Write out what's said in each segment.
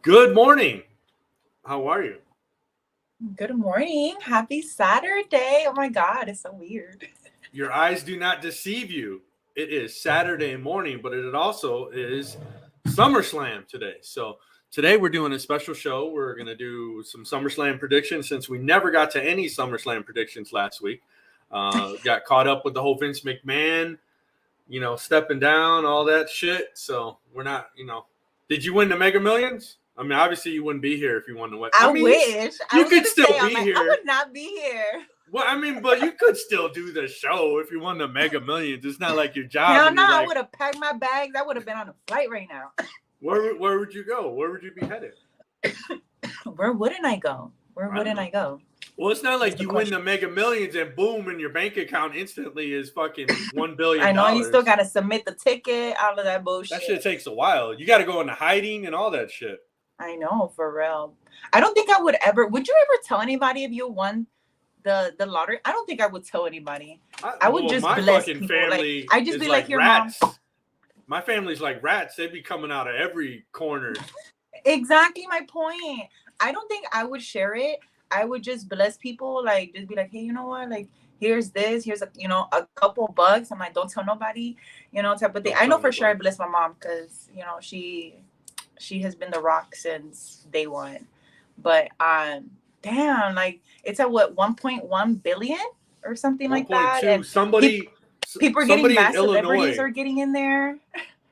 Good morning. How are you? Good morning. Happy Saturday. Oh my God, it's so weird. Your eyes do not deceive you. It is Saturday morning, but it also is Summerslam today. So today we're doing a special show. We're going to do some Summerslam predictions since we never got to any Summerslam predictions last week. Got caught up with the whole Vince McMahon, stepping down, all that shit. So we're not, did you win the Mega Millions? I mean, obviously you wouldn't be here if you won the win. I I mean, wish. I you was could gonna still say, be I here. would not be here. Well, I mean, but you could still do the show if you won the Mega Millions. It's not like your job. Hell And no, you're I like, would have packed my bags. I would have been on a flight right now. where would you go? Where would you be headed? Where wouldn't I go? Where wouldn't I go? Well, it's not That's like the you win question. the Mega Millions and boom, and your bank account instantly is fucking $1 billion. I know you still gotta submit the ticket, all of that bullshit. That shit takes a while. You got to go into hiding and all that shit. I know, for real. I don't think I would ever. Would you ever tell anybody if you won the lottery? I don't think I would tell anybody. I would just my bless fucking people. family. Like, I just be like your rats. mom. My family's like rats. They'd be coming out of every corner. Exactly my point. I don't think I would share it. I would just bless people, like just be like, hey, you know what? Like, here's this, here's a couple bucks. I'm like, don't tell nobody, type of thing. I know for sure I bless my mom because she has been the rock since day one. But damn, like it's at what 1.1 billion or something like that. 1.2. And people are getting mad. Celebrities are getting in there.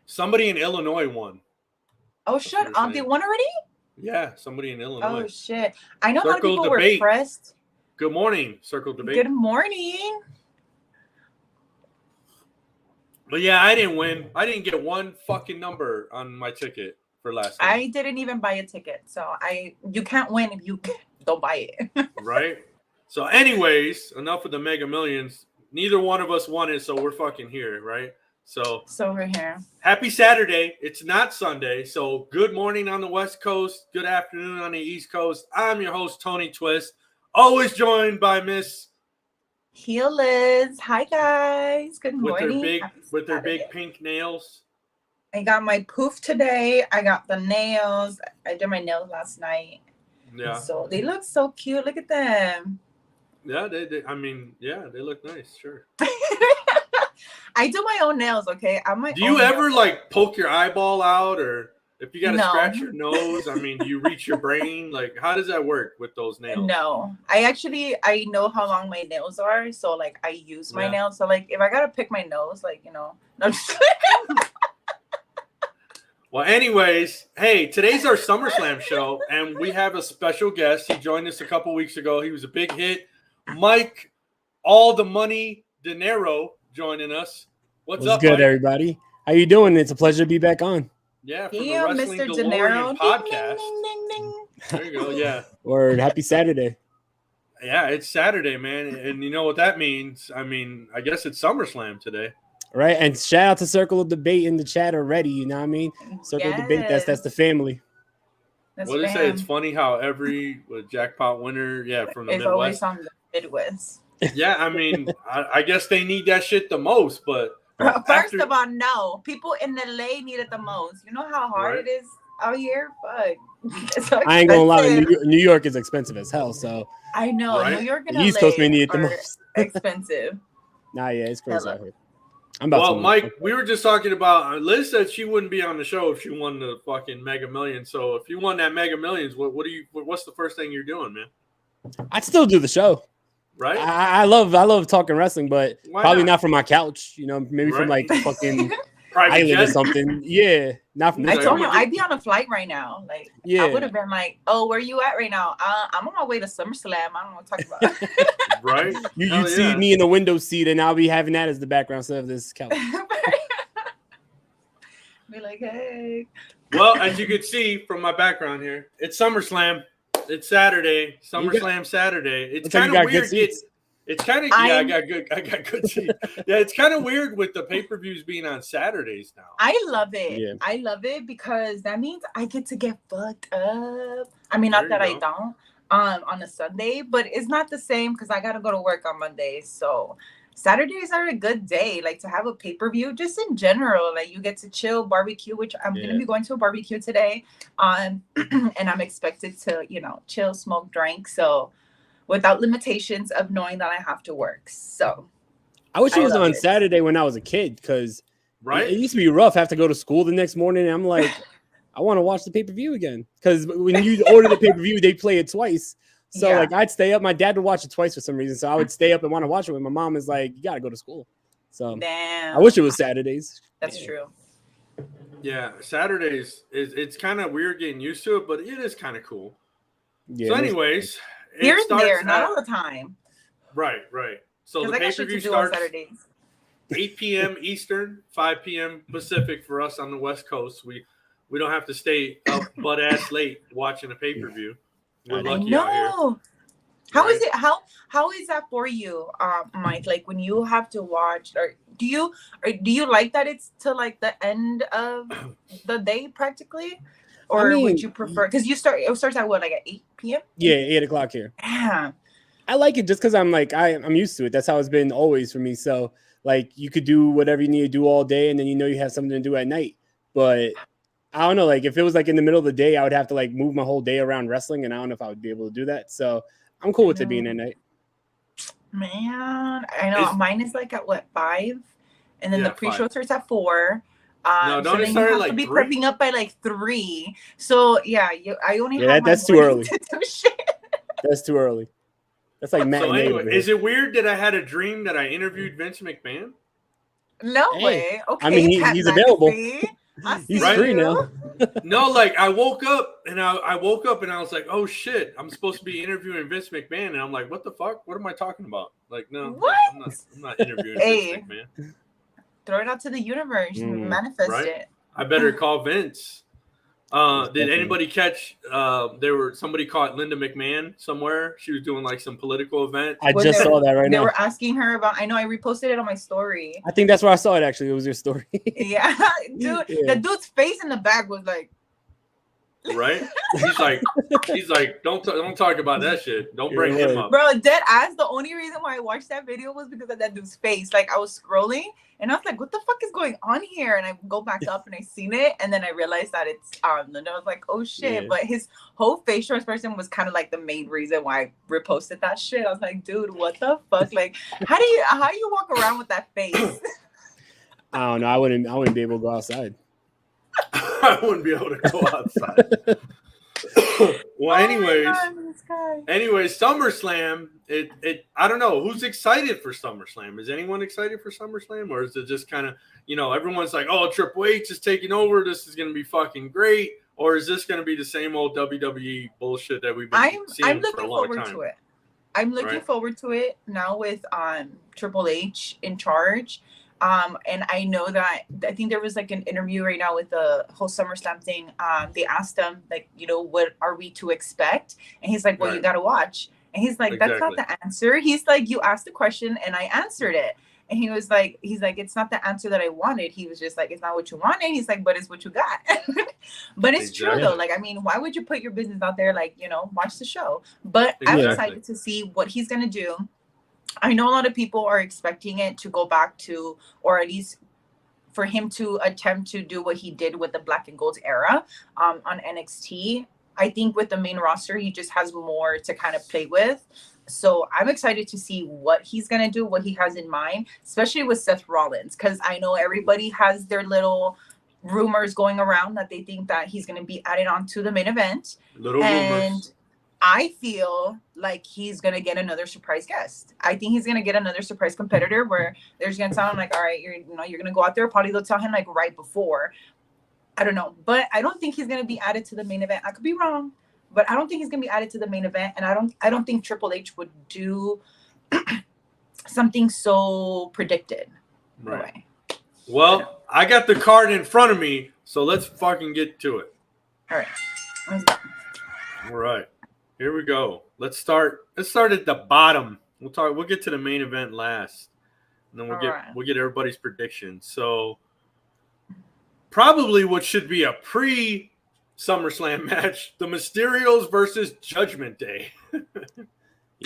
Somebody in Illinois won. Oh, shut up. They won already? Yeah, somebody in Illinois. Oh, shit. I know how people were pressed. Good morning, Circle Debate. Good morning. But yeah, I didn't win. I didn't get one fucking number on my ticket for last night. I didn't even buy a ticket. So you can't win if you don't buy it. Right? So anyways, enough of the Mega Millions. Neither one of us won it, so we're fucking here, right? So we're here. Happy Saturday. It's not Sunday. So good morning on the West Coast. Good afternoon on the East Coast. I'm your host, Tony Twist. Always joined by Miss Liz. Hi, guys. Good morning. With their big pink nails. I got my poof today. I got the nails. I did my nails last night. Yeah. So they look so cute. Look at them. Yeah, they they look nice. Sure. I do my own nails, okay? Do you ever like poke your eyeball out, or if you gotta scratch your nose? I mean, do you reach your brain? Like, how does that work with those nails? No, I know how long my nails are, so like I use my nails. So like if I gotta pick my nose, like no. Well, anyways, hey, today's our SummerSlam show, and we have a special guest. He joined us a couple weeks ago. He was a big hit. Mike, all the money, dinero, joining us. What's up, good, Mike? Everybody? How you doing? It's a pleasure to be back on. Yeah, from the Wrestling Mr. DeNiro podcast. Ding, ding, ding, ding. There you go. Yeah. Word. Happy Saturday. Yeah, it's Saturday, man, and you know what that means. I mean, I guess it's SummerSlam today. Right, and shout out to Circle of Debate in the chat already. You know what I mean? Circle of Debate. That's the family. That's what do they say? It's funny how every jackpot winner, from the Midwest. Midwest. Always on the Midwest. Yeah, I mean, I guess they need that shit the most, but first of all, no. People in LA need it the most. You know how hard it is out here? Fuck. So I ain't gonna lie, New York is expensive as hell. So I know New York and the East Coast may need it the most. Expensive. Nah, yeah, it's crazy out here. Mike, we were just talking about. Liz said she wouldn't be on the show if she won the fucking Mega Millions. So if you won that Mega Millions, what's the first thing you're doing, man? I'd still do the show. Right. I love talking wrestling, but probably not from my couch. Maybe from like fucking island or something. Yeah, not from. I told him I'd be on a flight right now. Like, I would have been like, "Oh, where you at right now? I'm on my way to SummerSlam. I don't know what to talk about." Right. You'd see me in the window seat, and I'll be having that as the background instead of this couch. Be like, hey. Well, as you can see from my background here, it's SummerSlam. It's Saturday. SummerSlam Saturday. It's kind of weird. It's kind of I got good seats. Yeah, it's kind of weird with the pay-per-views being on Saturdays now. I love it. Yeah. I love it because that means I get to get fucked up. I mean, not that I don't on a Sunday, but it's not the same because I got to go to work on Monday. So Saturdays are a good day, like to have a pay-per-view, just in general. Like you get to chill, barbecue, which I'm gonna be going to a barbecue today. And I'm expected to, chill, smoke, drink. So without limitations of knowing that I have to work. So I wish it was on Saturday when I was a kid, because it used to be rough. I have to go to school the next morning. And I'm like, I want to watch the pay-per-view again. Because when you order the pay-per-view, they play it twice. So like I'd stay up. My dad would watch it twice for some reason. So I would stay up and want to watch it. When my mom is like, you got to go to school. So damn. I wish it was Saturdays. That's true. Yeah, Saturdays it's kind of weird getting used to it, but it is kind of cool. Yeah. So anyways, here and there, not all the time. Right. So the pay-per-view starts 8 p.m. Eastern, 5 p.m. Pacific for us on the West Coast. We don't have to stay up butt ass late watching a pay-per-view. We're lucky out here. How is it? How is that for you, Mike? Like when you have to watch, or do you like that it's to like the end of the day practically, or would you prefer? Because it starts at what, like at 8 p.m. Yeah, 8 o'clock here. Yeah, I like it just because I'm like I'm used to it. That's how it's been always for me. So like you could do whatever you need to do all day, and then you have something to do at night. But I don't know, like if it was like in the middle of the day, I would have to like move my whole day around wrestling, and I don't know if I would be able to do that. So I'm cool with it being at night. Man, I know mine is like at 5, and then the pre-show starts at 4. No, don't it start like to be 3? prepping up by like 3. So yeah, I only have that's too early. To do shit. That's too early. That's like Matt. So anyway, is it weird that I had a dream that I interviewed Vince McMahon? No way. Okay, I mean he's available. He's free now. No, like I woke up and I was like, oh shit, I'm supposed to be interviewing Vince McMahon, and I'm like, what the fuck? What am I talking about? Like, no, what? I'm not interviewing Vince McMahon. Throw it out to the universe, manifest it. I better call Vince. Did anybody catch? Somebody caught Linda McMahon somewhere. She was doing like some political event. I just saw that right now. They were asking her about. I know I reposted it on my story. I think that's where I saw it. Actually, it was your story. Yeah, dude. Yeah. The dude's face in the back was like. Right? He's like, don't talk about that shit. Don't bring him up. Bro, dead ass. The only reason why I watched that video was because of that dude's face. Like I was scrolling and I was like, what the fuck is going on here? And I go back up and I seen it, and then I realized that it's and I was like, oh shit. Yeah. But his whole facial expression was kind of like the main reason why I reposted that shit. I was like, dude, what the fuck? Like, how do you walk around with that face? I don't know. I wouldn't be able to go outside. I wouldn't be able to go outside. Well, anyways, SummerSlam. I don't know who's excited for SummerSlam. Is anyone excited for SummerSlam, or is it just kind of everyone's like, oh, Triple H is taking over. This is gonna be fucking great, or is this gonna be the same old WWE bullshit that we've been seeing for a long time? I'm looking forward to it now with Triple H in charge. And I know that I think there was like an interview right now with the whole SummerSlam thing. They asked him like, what are we to expect? And he's like, well, you got to watch. And he's like, that's not the answer. He's like, you asked the question and I answered it. And he's like, it's not the answer that I wanted. He was just like, it's not what you wanted. He's like, but it's what you got. But it's true though. Like, I mean, why would you put your business out there? Like, watch the show. But I'm excited to see what he's going to do. I know a lot of people are expecting it to go back to, or at least for him to attempt to do what he did with the Black and Gold era on NXT. I think with the main roster, he just has more to kind of play with. So I'm excited to see what he's going to do, what he has in mind, especially with Seth Rollins, because I know everybody has their little rumors going around that they think that he's going to be added on to the main event. Rumors. I feel like he's going to get another surprise guest. I think he's going to get another surprise competitor where there's going to sound like, all right, you're going to go out there. Probably they'll tell him like right before. I don't know. But I don't think he's going to be added to the main event. I could be wrong, but I don't think he's going to be added to the main event. And I don't think Triple H would do something so predicted. Right. Well, I got the card in front of me, so let's fucking get to it. All right. Let's go. All right. Here we go. Let's start at the bottom. We'll get to the main event last. And then we'll get everybody's predictions. So probably what should be a pre-SummerSlam match, the Mysterios versus Judgment Day.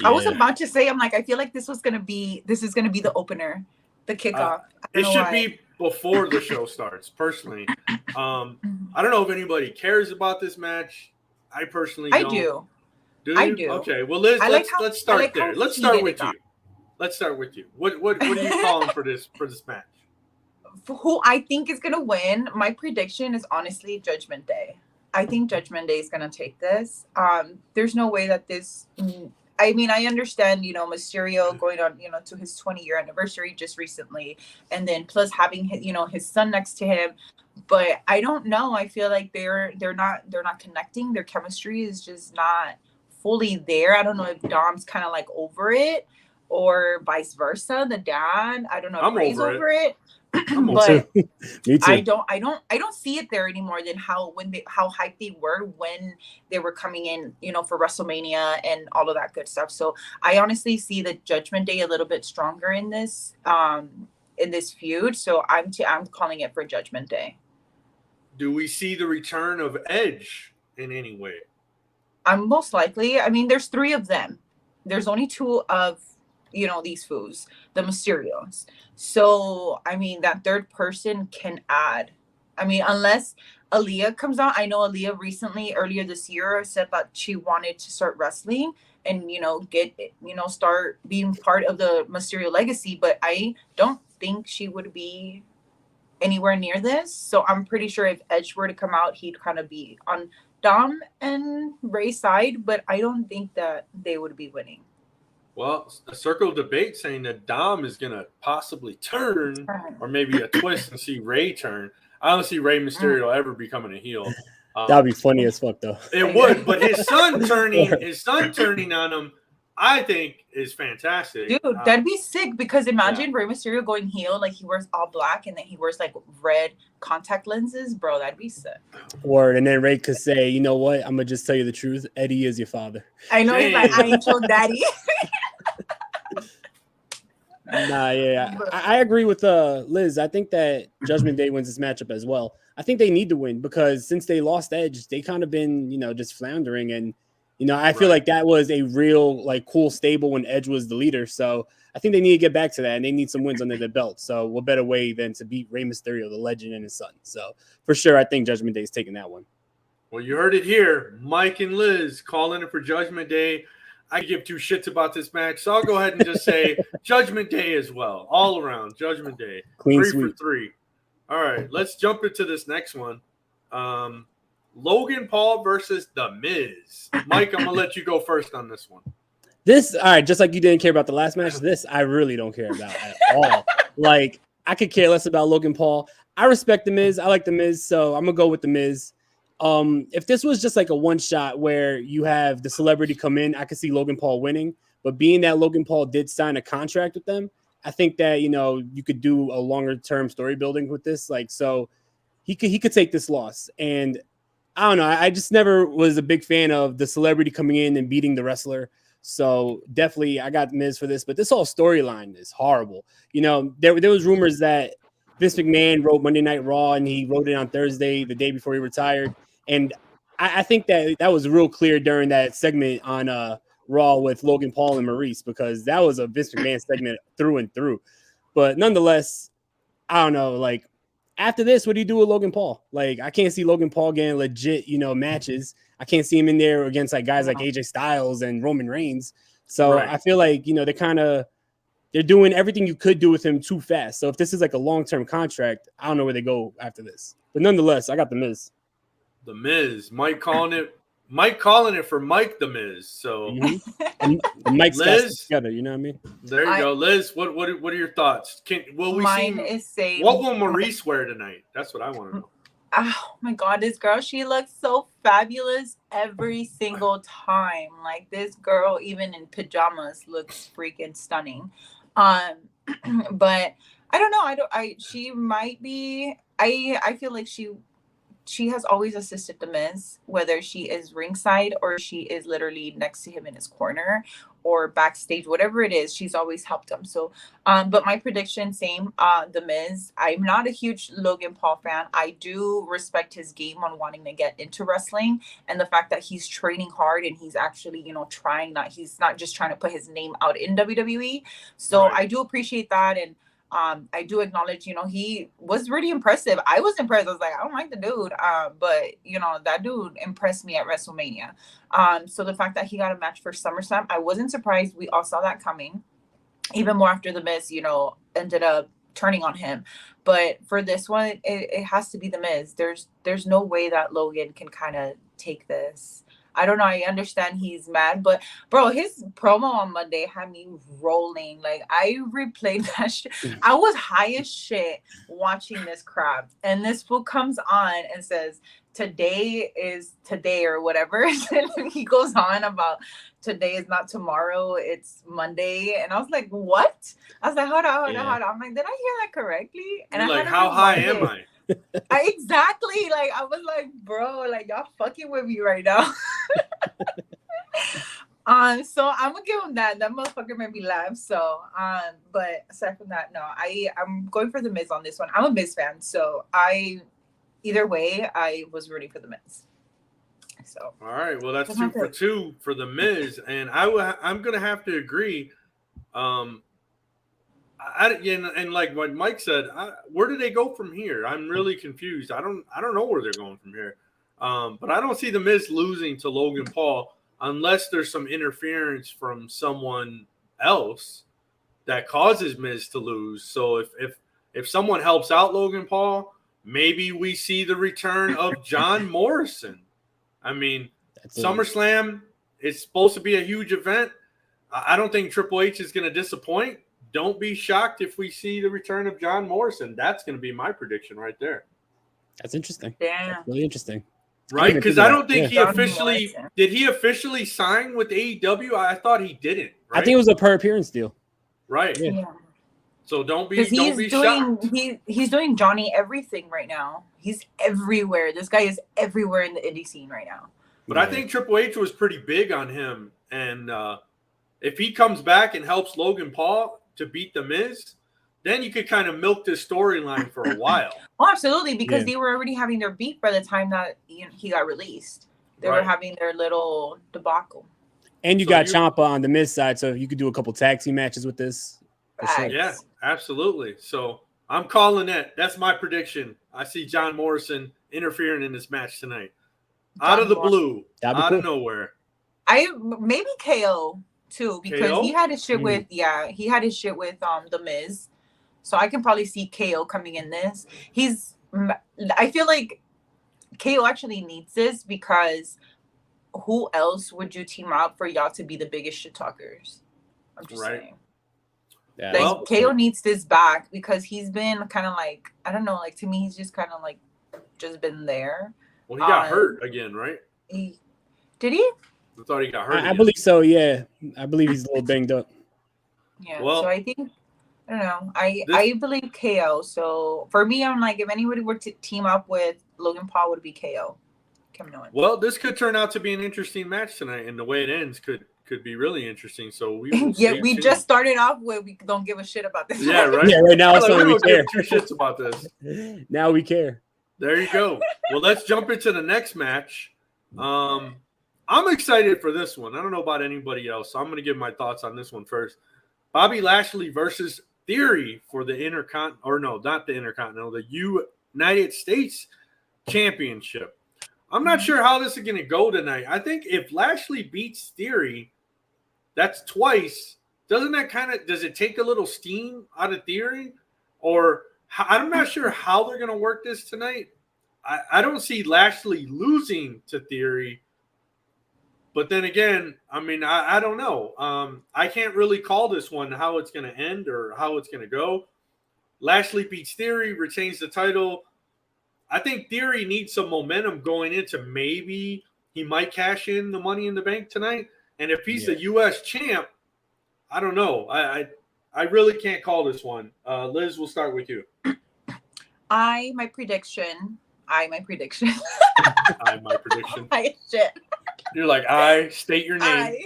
I was about to say, I'm like, I feel like this is gonna be the opener, the kickoff. It should be before the show starts. Personally, I don't know if anybody cares about this match. I personally don't. Do. Do you? I do. Okay. Well, Liz, let's start there. Let's start with you. Let's start with you. What are you calling for this match? For who I think is gonna win, my prediction is honestly Judgment Day. I think Judgment Day is gonna take this. There's no way that this. I mean, I understand, Mysterio going on, to his 20-year anniversary just recently, and then plus having his son next to him. But I don't know. I feel like they're not connecting. Their chemistry is just not fully there. I don't know if Dom's kind of like over it, or vice versa. The dad, I don't know if Ray's over it. But Me too. I don't see it there anymore than how hyped they were when they were coming in, for WrestleMania and all of that good stuff. So I honestly see the Judgment Day a little bit stronger in this feud. So I'm calling it for Judgment Day. Do we see the return of Edge in any way? I'm most likely. I mean, there's 3 of them. There's only 2 of these foos, the Mysterios. So, I mean, that third person can add. I mean, unless Aaliyah comes out. I know Aaliyah recently, earlier this year, said that she wanted to start wrestling and, start being part of the Mysterio legacy. But I don't think she would be anywhere near this. So I'm pretty sure if Edge were to come out, he'd kind of be on Dom and Ray's side. But I don't think that they would be winning. Well, a circle debate saying that Dom is going to possibly turn or maybe a twist and see Ray turn. I don't see Rey Mysterio ever becoming a heel. That'd be funny as fuck, though. It would, but his son turning on him, I think, is fantastic. Dude, that'd be sick because imagine Rey Mysterio going heel, like he wears all black and then he wears like red contact lenses. Bro, that'd be sick. Word, and then Rey could say, you know what? I'm going to just tell you the truth. Eddie is your father. I know. He's like, I ain't your daddy. I agree with Liz. I think that Judgment Day wins this matchup as well. I think they need to win because since they lost Edge, they kind of been, just floundering. And, I feel like that was a real, like, cool stable when Edge was the leader. So I think they need to get back to that, and they need some wins under their belt. So what better way than to beat Rey Mysterio, the legend, and his son? So for sure, I think Judgment Day is taking that one. Well, you heard it here. Mike and Liz calling it for Judgment Day. I give 2 shits about this match, so I'll go ahead and just say Judgment Day as well. All around, Judgment Day. Clean 3 sweep. for 3. All right, let's jump into this next one. Logan Paul versus The Miz. Mike, I'm going to let you go first on this one. All right, just like you didn't care about the last match, this I really don't care about at all. Like, I could care less about Logan Paul. I respect The Miz. I like The Miz, so I'm going to go with The Miz. If this was just like a one shot where you have the celebrity come in, I could see Logan Paul winning. But being that Logan Paul did sign a contract with them, I think that, you could do a longer term story building with this. Like, so he could take this loss. And I don't know. I just never was a big fan of the celebrity coming in and beating the wrestler. So definitely I got Miz for this, but this whole storyline is horrible. There was rumors that Vince McMahon wrote Monday Night Raw and he wrote it on Thursday, the day before he retired. And I think that was real clear during that segment on Raw with Logan Paul and Maurice, because that was a Vince McMahon segment through and through. But nonetheless, I don't know. Like, after this, what do you do with Logan Paul? Like, I can't see Logan Paul getting legit, matches. I can't see him in there against like guys like AJ Styles and Roman Reigns. So I feel like, they're doing everything you could do with him too fast. So if this is like a long-term contract, I don't know where they go after this. But nonetheless, I got The Miz. The Miz. Mike calling it for Mike the Miz. So Mike's Liz together, you know what I mean? There you go. Liz, what are your thoughts? Mine is same. What will Maurice wear tonight? That's what I want to know. Oh my God, this girl, she looks so fabulous every single time. Like, this girl, even in pajamas, looks freaking stunning. But I don't know. She might be. I feel like she she has always assisted the Miz, whether she is ringside or she is literally next to him in his corner or backstage, whatever it is, she's always helped him. So, but my prediction, same, the Miz. I'm not a huge Logan Paul fan. I do respect his game on wanting to get into wrestling and the fact that he's training hard and he's actually, trying, he's not just trying to put his name out in WWE. So Right. I do appreciate that. And I do acknowledge, he was really impressive. I was impressed. I was like, I don't like the dude. But that dude impressed me at WrestleMania. So the fact that he got a match for SummerSlam, I wasn't surprised. We all saw that coming. Even more after the Miz, ended up turning on him. But for this one, it has to be the Miz. There's no way that Logan can kind of take this. I don't know. I understand he's mad, but bro, his promo on Monday had me rolling. Like, I replayed that shit. I was high as shit watching this crap. And this fool comes on and says, today is today or whatever. And he goes on about today is not tomorrow, it's Monday. And I was like, what? I was like, hold on. I'm like, did I hear that correctly? And You're like, how high am I? Exactly. Like, I was like, bro, like, y'all fucking with me right now. So I'm gonna give him that. That motherfucker made me laugh. So, but aside from that, no, I'm going for the Miz on this one. I'm a Miz fan, so either way, I was rooting for the Miz. So, all right, well, that's 2 for 2 for the Miz, and I'm gonna have to agree. And like what Mike said, where do they go from here? I'm really confused. I don't know where they're going from here. But I don't see the Miz losing to Logan Paul unless there's some interference from someone else that causes Miz to lose. So if someone helps out Logan Paul, maybe we see the return of John Morrison. I mean, SummerSlam is supposed to be a huge event. I don't think Triple H is going to disappoint. Don't be shocked if we see the return of John Morrison. That's going to be my prediction right there. That's interesting. Yeah. That's really interesting. Right? Because I don't think he officially – did he officially sign with AEW? I thought he didn't. Right? I think it was a per appearance deal. Right. Yeah. So don't be shocked. He's doing Johnny everything right now. He's everywhere. This guy is everywhere in the indie scene right now. But I think Triple H was pretty big on him. And if he comes back and helps Logan Paul to beat The Miz, then you could kind of milk this storyline for a while. Oh, absolutely, because they were already having their beef by the time that he got released. They were having their little debacle. And you got Ciampa on the Miz side, so you could do a couple tag team matches with this. Sure. Yeah, absolutely. So I'm calling it. That's my prediction. I see John Morrison interfering in this match tonight. Out of the blue, out of nowhere. Maybe KO too, because he had his shit with the Miz. So I can probably see KO coming in this. I feel like KO actually needs this because who else would you team up for y'all to be the biggest shit talkers? I'm just saying. Yeah. KO needs this back because he's been kind of like, I don't know, like to me, he's just kind of like just been there. Well, he got hurt again, right? Did he? I thought he got hurt. I believe so, yeah. I believe he's a little banged up. Yeah, so I think, I don't know. I believe KO. So for me, I'm like, if anybody were to team up with Logan Paul, would be KO. Well, this could turn out to be an interesting match tonight, and the way it ends could be really interesting. So we we just started off with we don't give a shit about this. Yeah, right. Yeah, right now we care. Two shits about this. Now we care. There you go. Well, let's jump into the next match. I'm excited for this one. I don't know about anybody else, so I'm going to give my thoughts on this one first. Bobby Lashley versus Theory for the the United States Championship. I'm not sure how this is going to go tonight. I think if Lashley beats Theory, that's twice. Does it take a little steam out of Theory? Or I'm not sure how they're going to work this tonight. I don't see Lashley losing to Theory. But then again, I mean, I don't know. I can't really call this one how it's going to end or how it's going to go. Lashley beats Theory, retains the title. I think Theory needs some momentum going into maybe he might cash in the Money in the Bank tonight. And if he's the U.S. champ, I don't know. I really can't call this one. Liz, we'll start with you. My prediction, my prediction. My prediction. Shit. You're like, state your name.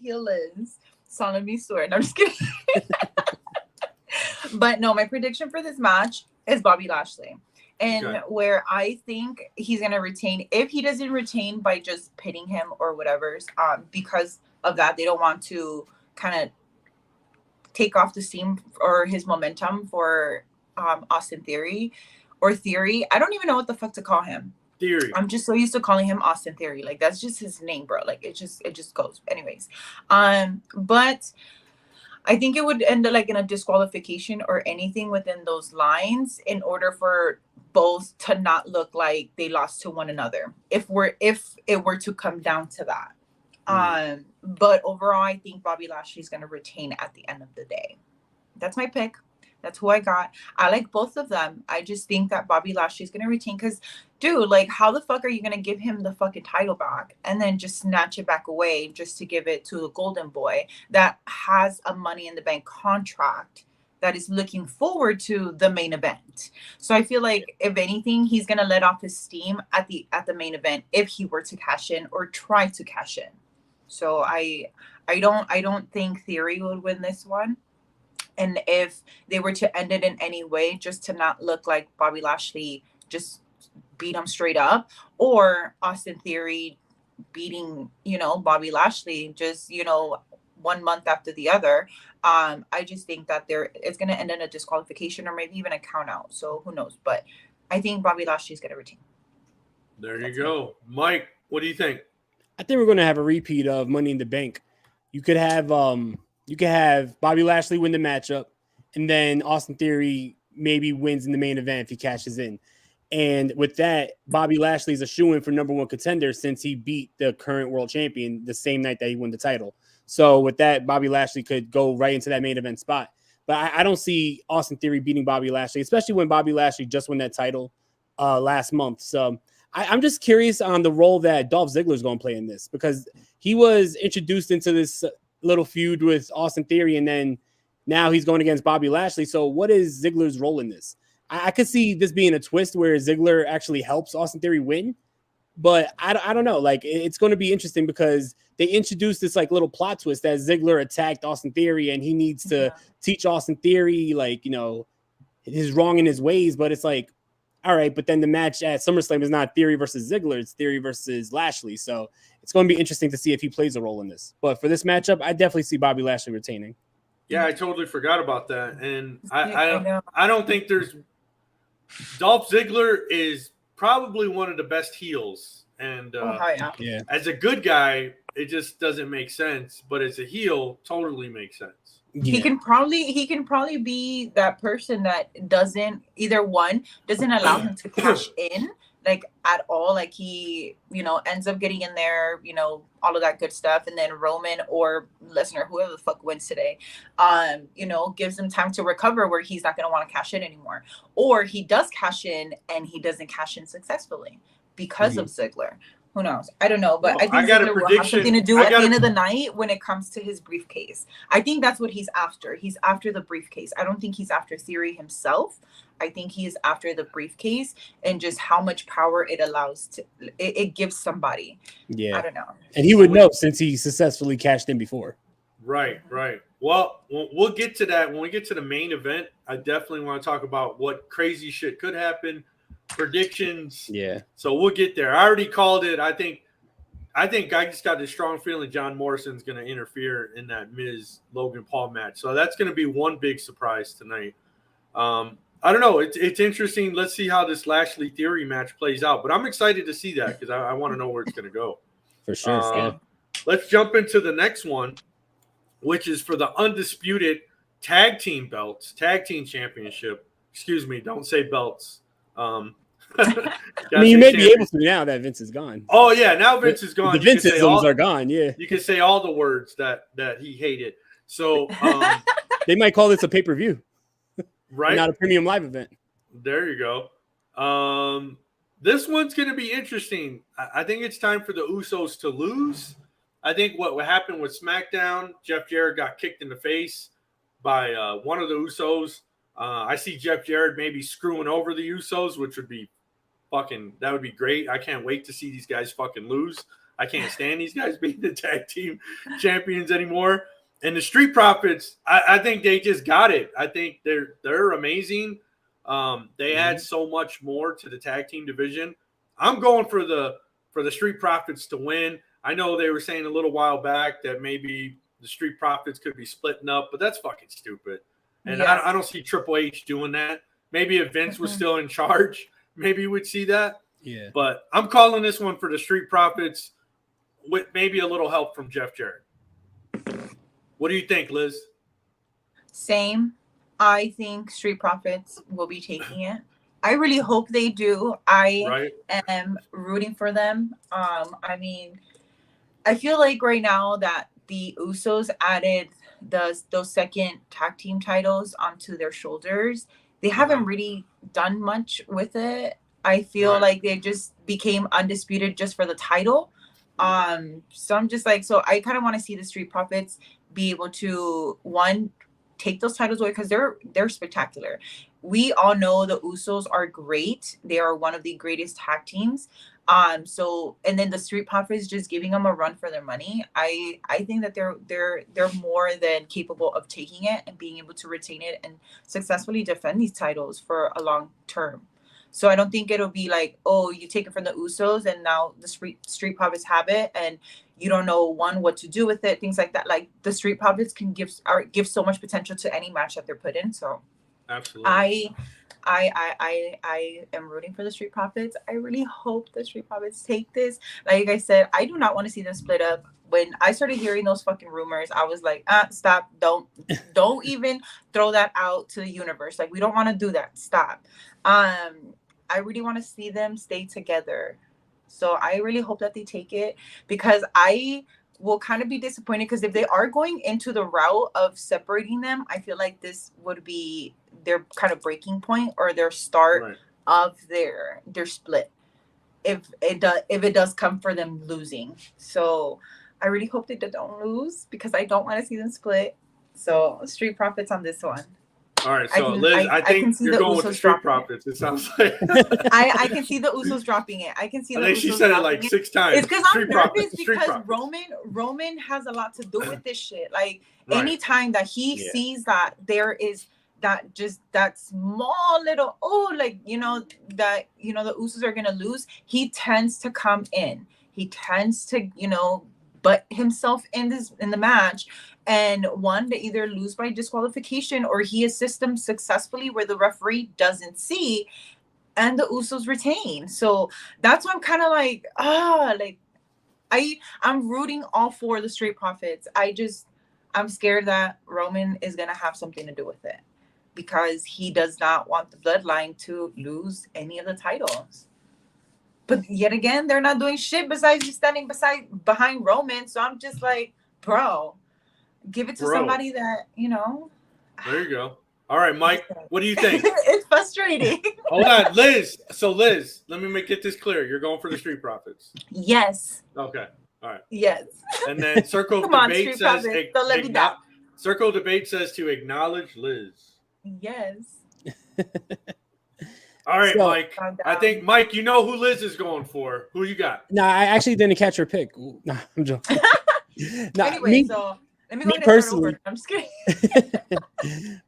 Heel Liz. Solemnly swear. No, I'm just kidding. But no, my prediction for this match is Bobby Lashley. And where I think he's going to retain, if he doesn't retain by just pitting him or whatever, because of that, they don't want to kind of take off the steam or his momentum for Austin Theory or Theory. I don't even know what the fuck to call him. Theory. I'm just so used to calling him Austin Theory. Like, that's just his name, bro. Like, it just goes. Anyways. But I think it would end up like in a disqualification or anything within those lines in order for both to not look like they lost to one another. If it were to come down to that. But overall, I think Bobby Lashley's going to retain at the end of the day. That's my pick. That's who I got. I like both of them. I just think that Bobby Lashley's going to retain because, dude, like, how the fuck are you going to give him the fucking title back and then just snatch it back away just to give it to the Golden Boy that has a Money in the Bank contract that is looking forward to the main event? So I feel like, if anything, he's going to let off his steam at the main event if he were to cash in or try to cash in. So I don't think Theory would win this one. And if they were to end it in any way, just to not look like Bobby Lashley just beat him straight up, or Austin Theory beating, Bobby Lashley just, 1 month after the other, I just think that it's going to end in a disqualification or maybe even a count out. So who knows? But I think Bobby Lashley is going to retain. There you go. Mike, what do you think? I think we're going to have a repeat of Money in the Bank. You could have Bobby Lashley win the matchup, and then Austin Theory maybe wins in the main event if he cashes in. And with that, Bobby Lashley is a shoo-in for number one contender since he beat the current world champion the same night that he won the title. So with that, Bobby Lashley could go right into that main event spot. But I don't see Austin Theory beating Bobby Lashley, especially when Bobby Lashley just won that title last month. So I'm just curious on the role that Dolph Ziggler is going to play in this, because he was introduced into this little feud with Austin Theory, and then now he's going against Bobby Lashley. So what is Ziggler's role in this? I could see this being a twist where Ziggler actually helps Austin Theory win, but I don't know. Like, it's going to be interesting because they introduced this like little plot twist that Ziggler attacked Austin Theory and he needs to teach Austin Theory, like, his wrong in his ways. But it's like, all right, but then the match at SummerSlam is not Theory versus Ziggler, it's Theory versus Lashley. So it's going to be interesting to see if he plays a role in this. But for this matchup, I definitely see Bobby Lashley retaining. Yeah, I totally forgot about that. And I don't think there's – Dolph Ziggler is probably one of the best heels. And as a good guy, it just doesn't make sense. But as a heel, totally makes sense. Yeah. He can probably be that person that doesn't allow him to cash in like at all. Like he, ends up getting in there, all of that good stuff. And then Roman or Lesnar, whoever the fuck wins today, gives him time to recover where he's not going to want to cash in anymore. Or he does cash in and he doesn't cash in successfully because of Ziggler. Who knows? I don't know, but I think Ziggler will have something to do at the end of the night when it comes to his briefcase. I think that's what he's after. He's after the briefcase. I don't think he's after Theory himself. I think he is after the briefcase and just how much power it gives somebody. Yeah. I don't know. And he would know since he successfully cashed in before. Right. Well, we'll get to that when we get to the main event. I definitely want to talk about what crazy shit could happen. Predictions. Yeah. So we'll get there. I already called it. I think I just got this strong feeling John Morrison's going to interfere in that Miz Logan Paul match. So that's going to be one big surprise tonight. I don't know. It's interesting. Let's see how this Lashley Theory match plays out. But I'm excited to see that because I want to know where it's going to go. For sure. Let's jump into the next one, which is for the undisputed tag team belts, tag team championship. Excuse me. Don't say belts. I mean, you may be able to now that Vince is gone. Oh yeah, now Vince is gone. The Vince-isms are gone. Yeah, you can say all the words that he hated. So they might call this a pay-per-view, right? Not a premium live event. There you go. This one's going to be interesting. I think it's time for the Usos to lose. I think what happened with SmackDown, Jeff Jarrett got kicked in the face by one of the Usos. I see Jeff Jarrett maybe screwing over the Usos, which would be that would be great. I can't wait to see these guys fucking lose. I can't stand these guys being the tag team champions anymore. And the Street Profits, I think they just got it. I think they're amazing. They add so much more to the tag team division. I'm going for the Street Profits to win. I know they were saying a little while back that maybe the Street Profits could be splitting up, but that's fucking stupid. And I don't see Triple H doing that. Maybe if Vince was still in charge, maybe we'd see that. Yeah. But I'm calling this one for the Street Profits with maybe a little help from Jeff Jarrett. What do you think, Liz? Same. I think Street Profits will be taking it. I really hope they do. I am rooting for them. I mean, I feel like right now that the Usos added those second tag team titles onto their shoulders. They haven't really done much with it. I feel like they just became undisputed just for the title. So I'm just like, so I kind of want to see the Street Profits be able to, one, take those titles away because they're spectacular. We all know the Usos are great. They are one of the greatest tag teams. So, and then the Street Profits just giving them a run for their money. I think that they're more than capable of taking it and being able to retain it and successfully defend these titles for a long term. So I don't think it'll be like, oh, you take it from the Usos and now the Street Profits have it and you don't know what to do with it, things like that. Like the Street Profits can give so much potential to any match that they're put in. So absolutely. I am rooting for the Street Profits. I really hope the Street Profits take this. Like I said, I do not want to see them split up. When I started hearing those fucking rumors, I was like, stop. Don't even throw that out to the universe. Like, we don't want to do that. Stop. I really want to see them stay together. So I really hope that they take it because I will kind of be disappointed because if they are going into the route of separating them, I feel like this would be their kind of breaking point or their start of their split. If it does come for them losing. So I really hope they don't lose because I don't want to see them split. So Street Profits on this one. All right, so Liz, I think you're going with the Street Profits. It sounds like I can see the Usos dropping it. I can see. I think she said it like 6 times. It's because I'm nervous because Roman has a lot to do with this shit. Like anytime that he sees that there is that small little the Usos are gonna lose, he tends to come in. He tends to butt himself in the match. And one, they either lose by disqualification or he assists them successfully where the referee doesn't see and the Usos retain. So that's why I'm kind of like, I'm rooting all for the Street Profits. I'm scared that Roman is going to have something to do with it because he does not want the bloodline to lose any of the titles. But yet again, they're not doing shit besides just standing behind Roman. So I'm just like, bro. Give it to somebody that, There you go. All right, Mike, what do you think? It's frustrating. Hold on, Liz. So, Liz, let me get this clear. You're going for the Street Profits. Yes. Okay. All right. Yes. And then Circle Debate says to acknowledge Liz. Yes. All right, so, Mike. I think, Mike, you know who Liz is going for. Who you got? No, I actually didn't catch her pick. No, I'm joking. Anyway, so let me personally. I'm just kidding.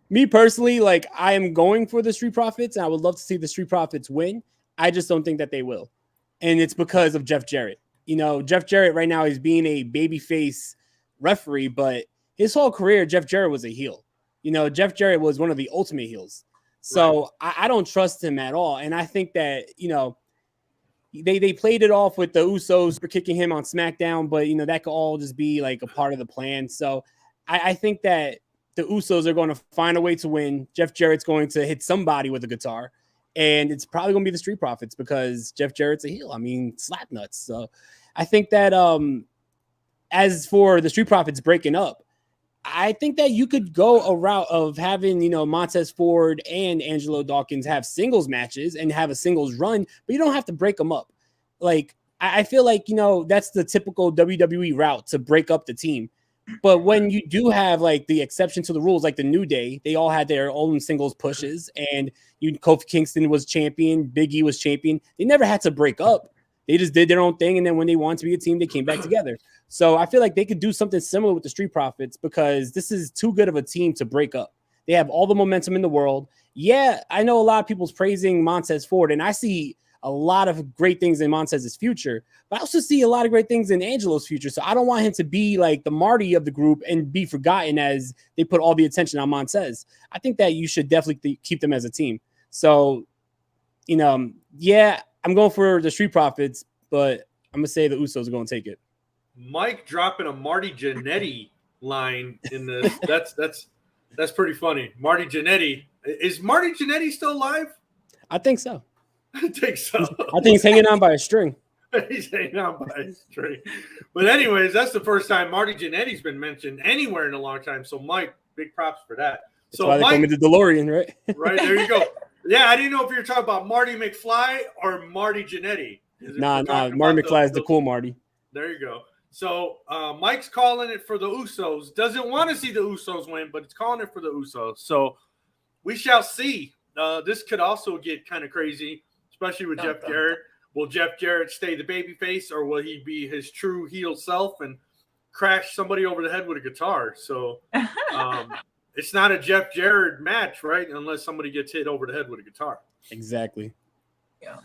Me personally, like I am going for the Street Profits, and I would love to see the Street Profits win. I just don't think that they will, and it's because of Jeff Jarrett. Jeff Jarrett right now is being a babyface referee, but his whole career, Jeff Jarrett was a heel. Jeff Jarrett was one of the ultimate heels. So I don't trust him at all, and I think that They played it off with the Usos for kicking him on SmackDown, but that could all just be like a part of the plan. So I think that the Usos are going to find a way to win. Jeff Jarrett's going to hit somebody with a guitar, and it's probably going to be the Street Profits because Jeff Jarrett's a heel. I mean, slap nuts. So I think that as for the Street Profits breaking up, I think that you could go a route of having, Montez Ford and Angelo Dawkins have singles matches and have a singles run, but you don't have to break them up. Like, I feel like, that's the typical WWE route to break up the team. But when you do have like the exception to the rules, like the New Day, they all had their own singles pushes, and Kofi Kingston was champion, Big E was champion. They never had to break up. They just did their own thing, and then when they wanted to be a team, they came back together. So I feel like they could do something similar with the Street Profits because this is too good of a team to break up. They have all the momentum in the world. Yeah, I know a lot of people's praising Montez Ford, and I see a lot of great things in Montez's future, but I also see a lot of great things in Angelo's future. So I don't want him to be like the Marty of the group and be forgotten as they put all the attention on Montez. I think that you should definitely keep them as a team. So, yeah, I'm going for the Street Profits, but I'm going to say the Usos are going to take it. Mike dropping a Marty Jannetty line in this. That's pretty funny. Marty Jannetty. Is Marty Jannetty still alive? I think so. I think so. I think he's hanging on by a string. He's hanging on by a string. But anyways, that's the first time Marty Jannetty's been mentioned anywhere in a long time. So, Mike, big props for that. That's so why they call me the DeLorean, right? Right, there you go. Yeah, I didn't know if you were talking about Marty McFly or Marty Jannetty. Nah, Marty McFly is the cool Marty. There you go. So, Mike's calling it for the Usos. Doesn't want to see the Usos win, but it's calling it for the Usos. So, we shall see. This could also get kind of crazy, especially with Jeff Jarrett. Will Jeff Jarrett stay the babyface, or will he be his true heel self and crash somebody over the head with a guitar? So it's not a Jeff Jarrett match, right? Unless somebody gets hit over the head with a guitar. Exactly. Yeah.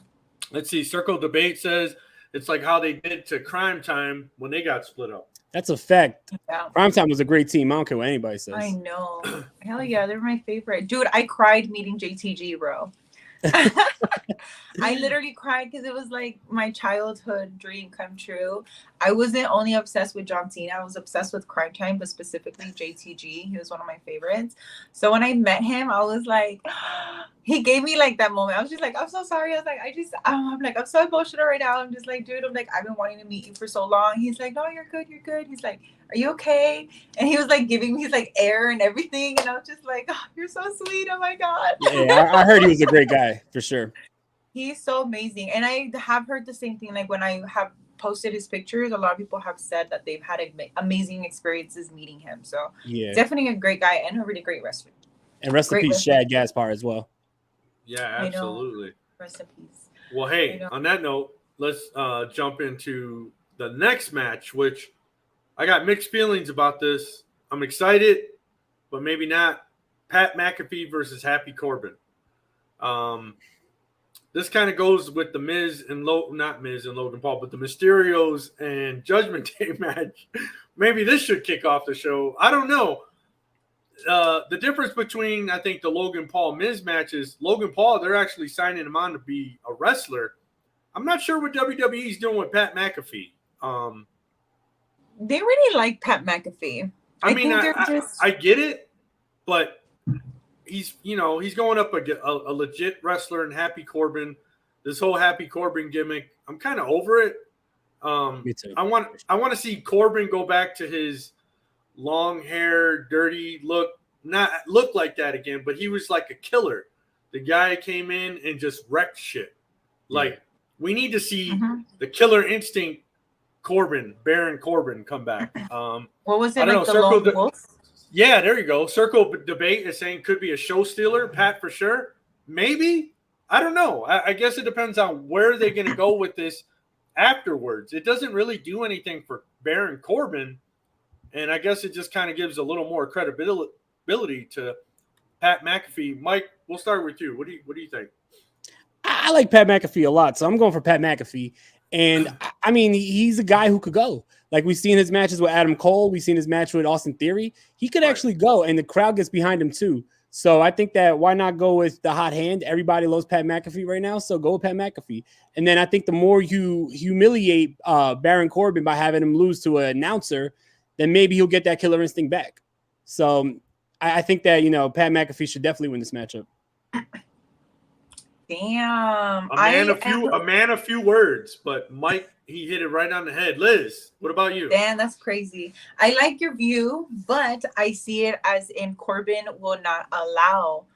Let's see. Circle Debate says it's like how they did to Crime Time when they got split up. That's a fact. Yeah. Crime Time was a great team. I don't care what anybody says. I know. Hell yeah, they're my favorite. Dude, I cried meeting JTG, bro. I literally cried because it was like my childhood dream come true. I wasn't only obsessed with John Cena, I was obsessed with Crime Time, but specifically JTG. He was one of my favorites. So when I met him, I was like, he gave me like that moment. I was just like, I'm so sorry. I was like, I'm like, I'm so emotional right now. I'm just like, dude, I'm like, I've been wanting to meet you for so long. He's like, no, you're good. He's like, are you okay? And he was like giving me his like air and everything. And I was just like, oh, you're so sweet. Oh my God. Yeah, I heard he was a great guy for sure. He's so amazing. And I have heard the same thing. Like when I have posted his pictures, a lot of people have said that they've had amazing experiences meeting him. So yeah, definitely a great guy and a really great wrestler. And rest in peace, Shad Gaspar as well. Yeah, absolutely. Rest in peace. Well, hey, on that note, let's jump into the next match, which I got mixed feelings about this. I'm excited, but maybe not. Pat McAfee versus Happy Corbin. This kind of goes with the Miz and not Miz and Logan Paul, but the Mysterios and Judgment Day match. Maybe this should kick off the show. I don't know. The difference between, I think, the Logan Paul Miz match is Logan Paul, they're actually signing him on to be a wrestler. I'm not sure what WWE is doing with Pat McAfee. They really like Pat McAfee. I mean, I get it, but he's going up a legit wrestler in Happy Corbin. This whole Happy Corbin gimmick, I'm kind of over it. Me too. I want to see Corbin go back to his long hair, dirty look, not look like that again, but he was like a killer. The guy came in and just wrecked shit. Like, we need to see the killer instinct Corbin, Baron Corbin come back. What was it? I don't like know, the Lone Wolf? Yeah, there you go. Circle Debate is saying could be a show stealer. Pat for sure. Maybe. I don't know. I guess it depends on where they're going to go with this afterwards. It doesn't really do anything for Baron Corbin. And I guess it just kind of gives a little more credibility to Pat McAfee. Mike, we'll start with you. What do you think? I like Pat McAfee a lot, so I'm going for Pat McAfee. And I mean, he's a guy who could go. Like we've seen his matches with Adam Cole, we've seen his match with Austin Theory. He could actually go, and the crowd gets behind him too. So I think that why not go with the hot hand? Everybody loves Pat McAfee right now, so go with Pat McAfee. And then I think the more you humiliate Baron Corbin by having him lose to an announcer, then maybe he'll get that killer instinct back. So I think that, Pat McAfee should definitely win this matchup. Damn. A man of few words, but Mike, he hit it right on the head. Liz, what about you? Damn, that's crazy. I like your view, but I see it as in Corbin will not allow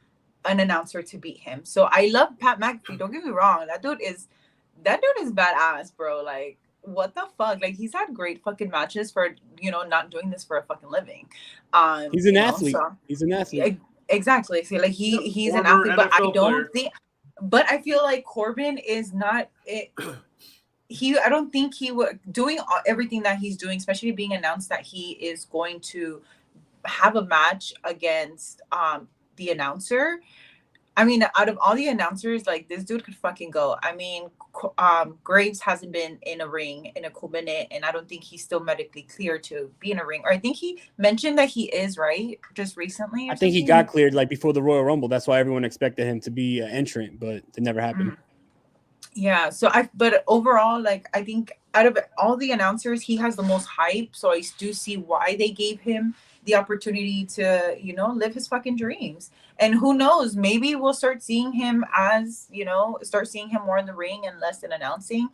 an announcer to beat him. So I love Pat McAfee. Don't get me wrong. That dude is badass, bro. Like, what the fuck? Like, he's had great fucking matches for, not doing this for a fucking living. He's an athlete. He's an athlete. Exactly. So, like, he's an Former athlete, but NFL I don't player. think. But I feel like Corbin is not it. I don't think he would doing everything that he's doing, especially being announced that he is going to have a match against the announcer. I mean, out of all the announcers, like, this dude could fucking go. I mean, Graves hasn't been in a ring in a cool minute, and I don't think he's still medically clear to be in a ring. Or I think he mentioned that he is, right, just recently. I think he got cleared like before the Royal Rumble. That's why everyone expected him to be an entrant, but it never happened. Mm-hmm. Yeah. So but overall, like, I think out of all the announcers, he has the most hype. So I do see why they gave him the opportunity to, live his fucking dreams. And who knows, maybe we'll start seeing him more in the ring and less in announcing.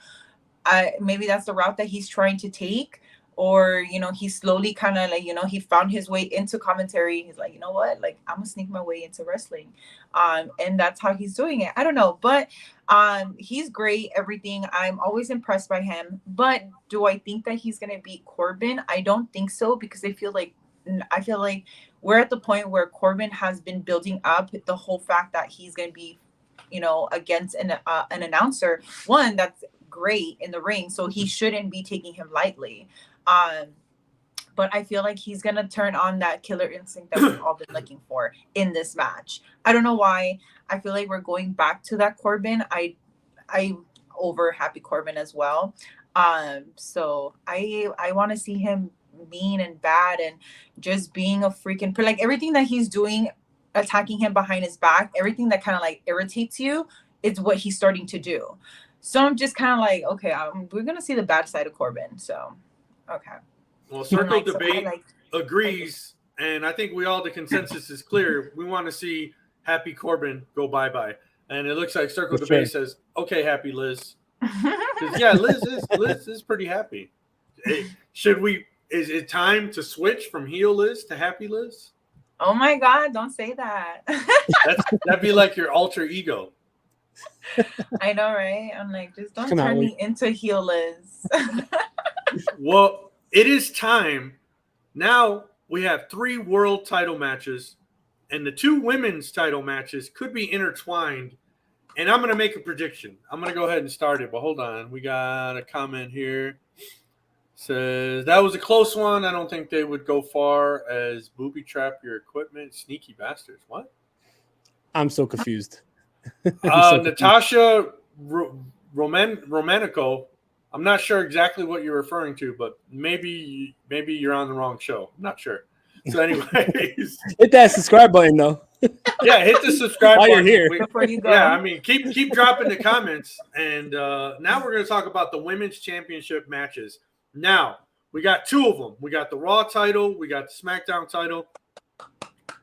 Maybe that's the route that he's trying to take. Or, he's slowly kind of like, he found his way into commentary. He's like, you know what? Like, I'm gonna sneak my way into wrestling. And that's how he's doing it. I don't know. But he's great, everything. I'm always impressed by him. But do I think that he's gonna beat Corbin? I don't think so, because I feel like we're at the point where Corbin has been building up the whole fact that he's going to be, against an announcer, one that's great in the ring. So he shouldn't be taking him lightly. But I feel like he's going to turn on that killer instinct that we've all been looking for in this match. I don't know why. I feel like we're going back to that Corbin. I over Happy Corbin as well. So I want to see him mean and bad and just being a freaking, like, everything that he's doing, attacking him behind his back, everything that kind of like irritates you, it's what he's starting to do. So I'm just kind of like, okay, we're gonna see the bad side of Corbin. So okay. Well, Circle Debate agrees, and I think the consensus is clear. We want to see Happy Corbin go bye-bye. And it looks like Circle Debate says, okay, Happy Liz. Yeah, Liz is pretty happy. Is it time to switch from heel Liz to Happy Liz? Oh my God, don't say that. That'd be like your alter ego. I know, right? I'm like, just don't turn me into heel Liz. Well, it is time. Now we have 3 world title matches, and the 2 women's title matches could be intertwined. And I'm going to make a prediction. I'm going to go ahead and start it, but hold on. We got a comment here. Says, that was a close one. I don't think they would go far as booby trap your equipment. Sneaky bastards. What? I'm so confused. Natasha Romanico. I'm not sure exactly what you're referring to, but maybe you're on the wrong show. I'm not sure. So anyways. Hit that subscribe button, though. Yeah, hit the subscribe button. While you're here. Before you go. Yeah, I mean, keep dropping the comments. And now we're going to talk about the women's championship matches. Now, we got 2 of them. We got the Raw title. We got the SmackDown title.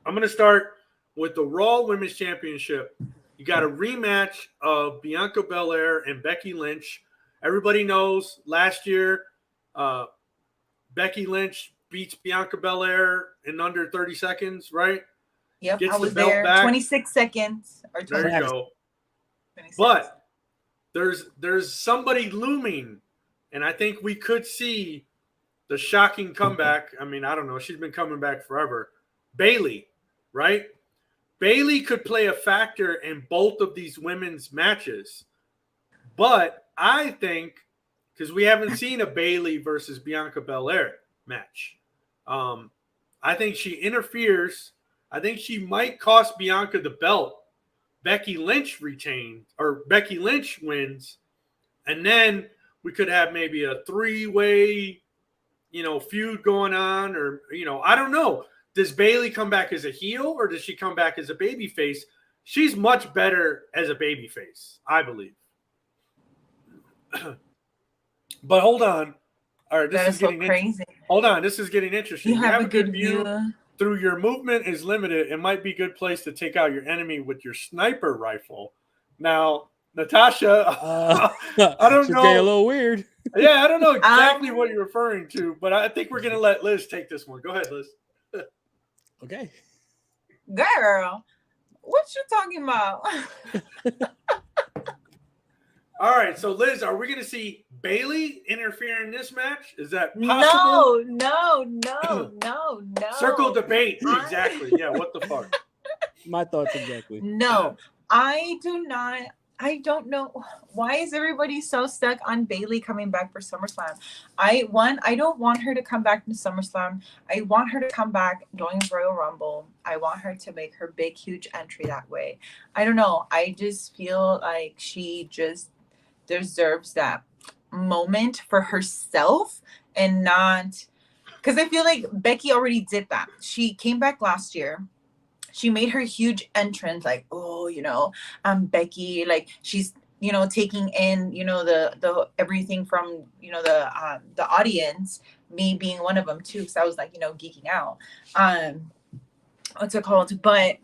I'm going to start with the Raw Women's Championship. You got a rematch of Bianca Belair and Becky Lynch. Everybody knows last year Becky Lynch beats Bianca Belair in under 30 seconds, right? Yep, Gets I was the belt there. back. 26 seconds. Or 20 there you go. 26. But there's somebody looming, and I think we could see the shocking comeback. I mean, I don't know. She's been coming back forever. Bayley, right? Bayley could play a factor in both of these women's matches. But I think, because we haven't seen a Bayley versus Bianca Belair match, I think she interferes. I think she might cost Bianca the belt. Becky Lynch retained, or Becky Lynch wins, and then we could have maybe a 3-way, feud going on, or I don't know. Does Bayley come back as a heel, or does she come back as a babyface? She's much better as a babyface, I believe. But hold on. All right, this is getting crazy. Hold on, this is getting interesting. You have a good view. Through your movement is limited. It might be a good place to take out your enemy with your sniper rifle. Now, Natasha, I don't know. Getting a little weird. Yeah, I don't know exactly what you're referring to, but I think we're gonna let Liz take this one. Go ahead, Liz. Okay. Girl, what you talking about? All right, so Liz, are we gonna see Bailey interfere in this match? Is that possible? No. Circle debate. Exactly. Yeah, what the fuck? My thoughts exactly. No, I do not. I don't know why is everybody so stuck on Bailey coming back for SummerSlam. I don't want her to come back to SummerSlam. I want her to come back during Royal Rumble. I want her to make her big, huge entry that way. I don't know. I just feel like she just deserves that moment for herself and not because I feel like Becky already did that. She came back last year. She made her huge entrance, like, oh, I'm Becky. Like she's, taking in, the everything from, the audience, me being one of them too. Cause I was like, geeking out. What's it called? But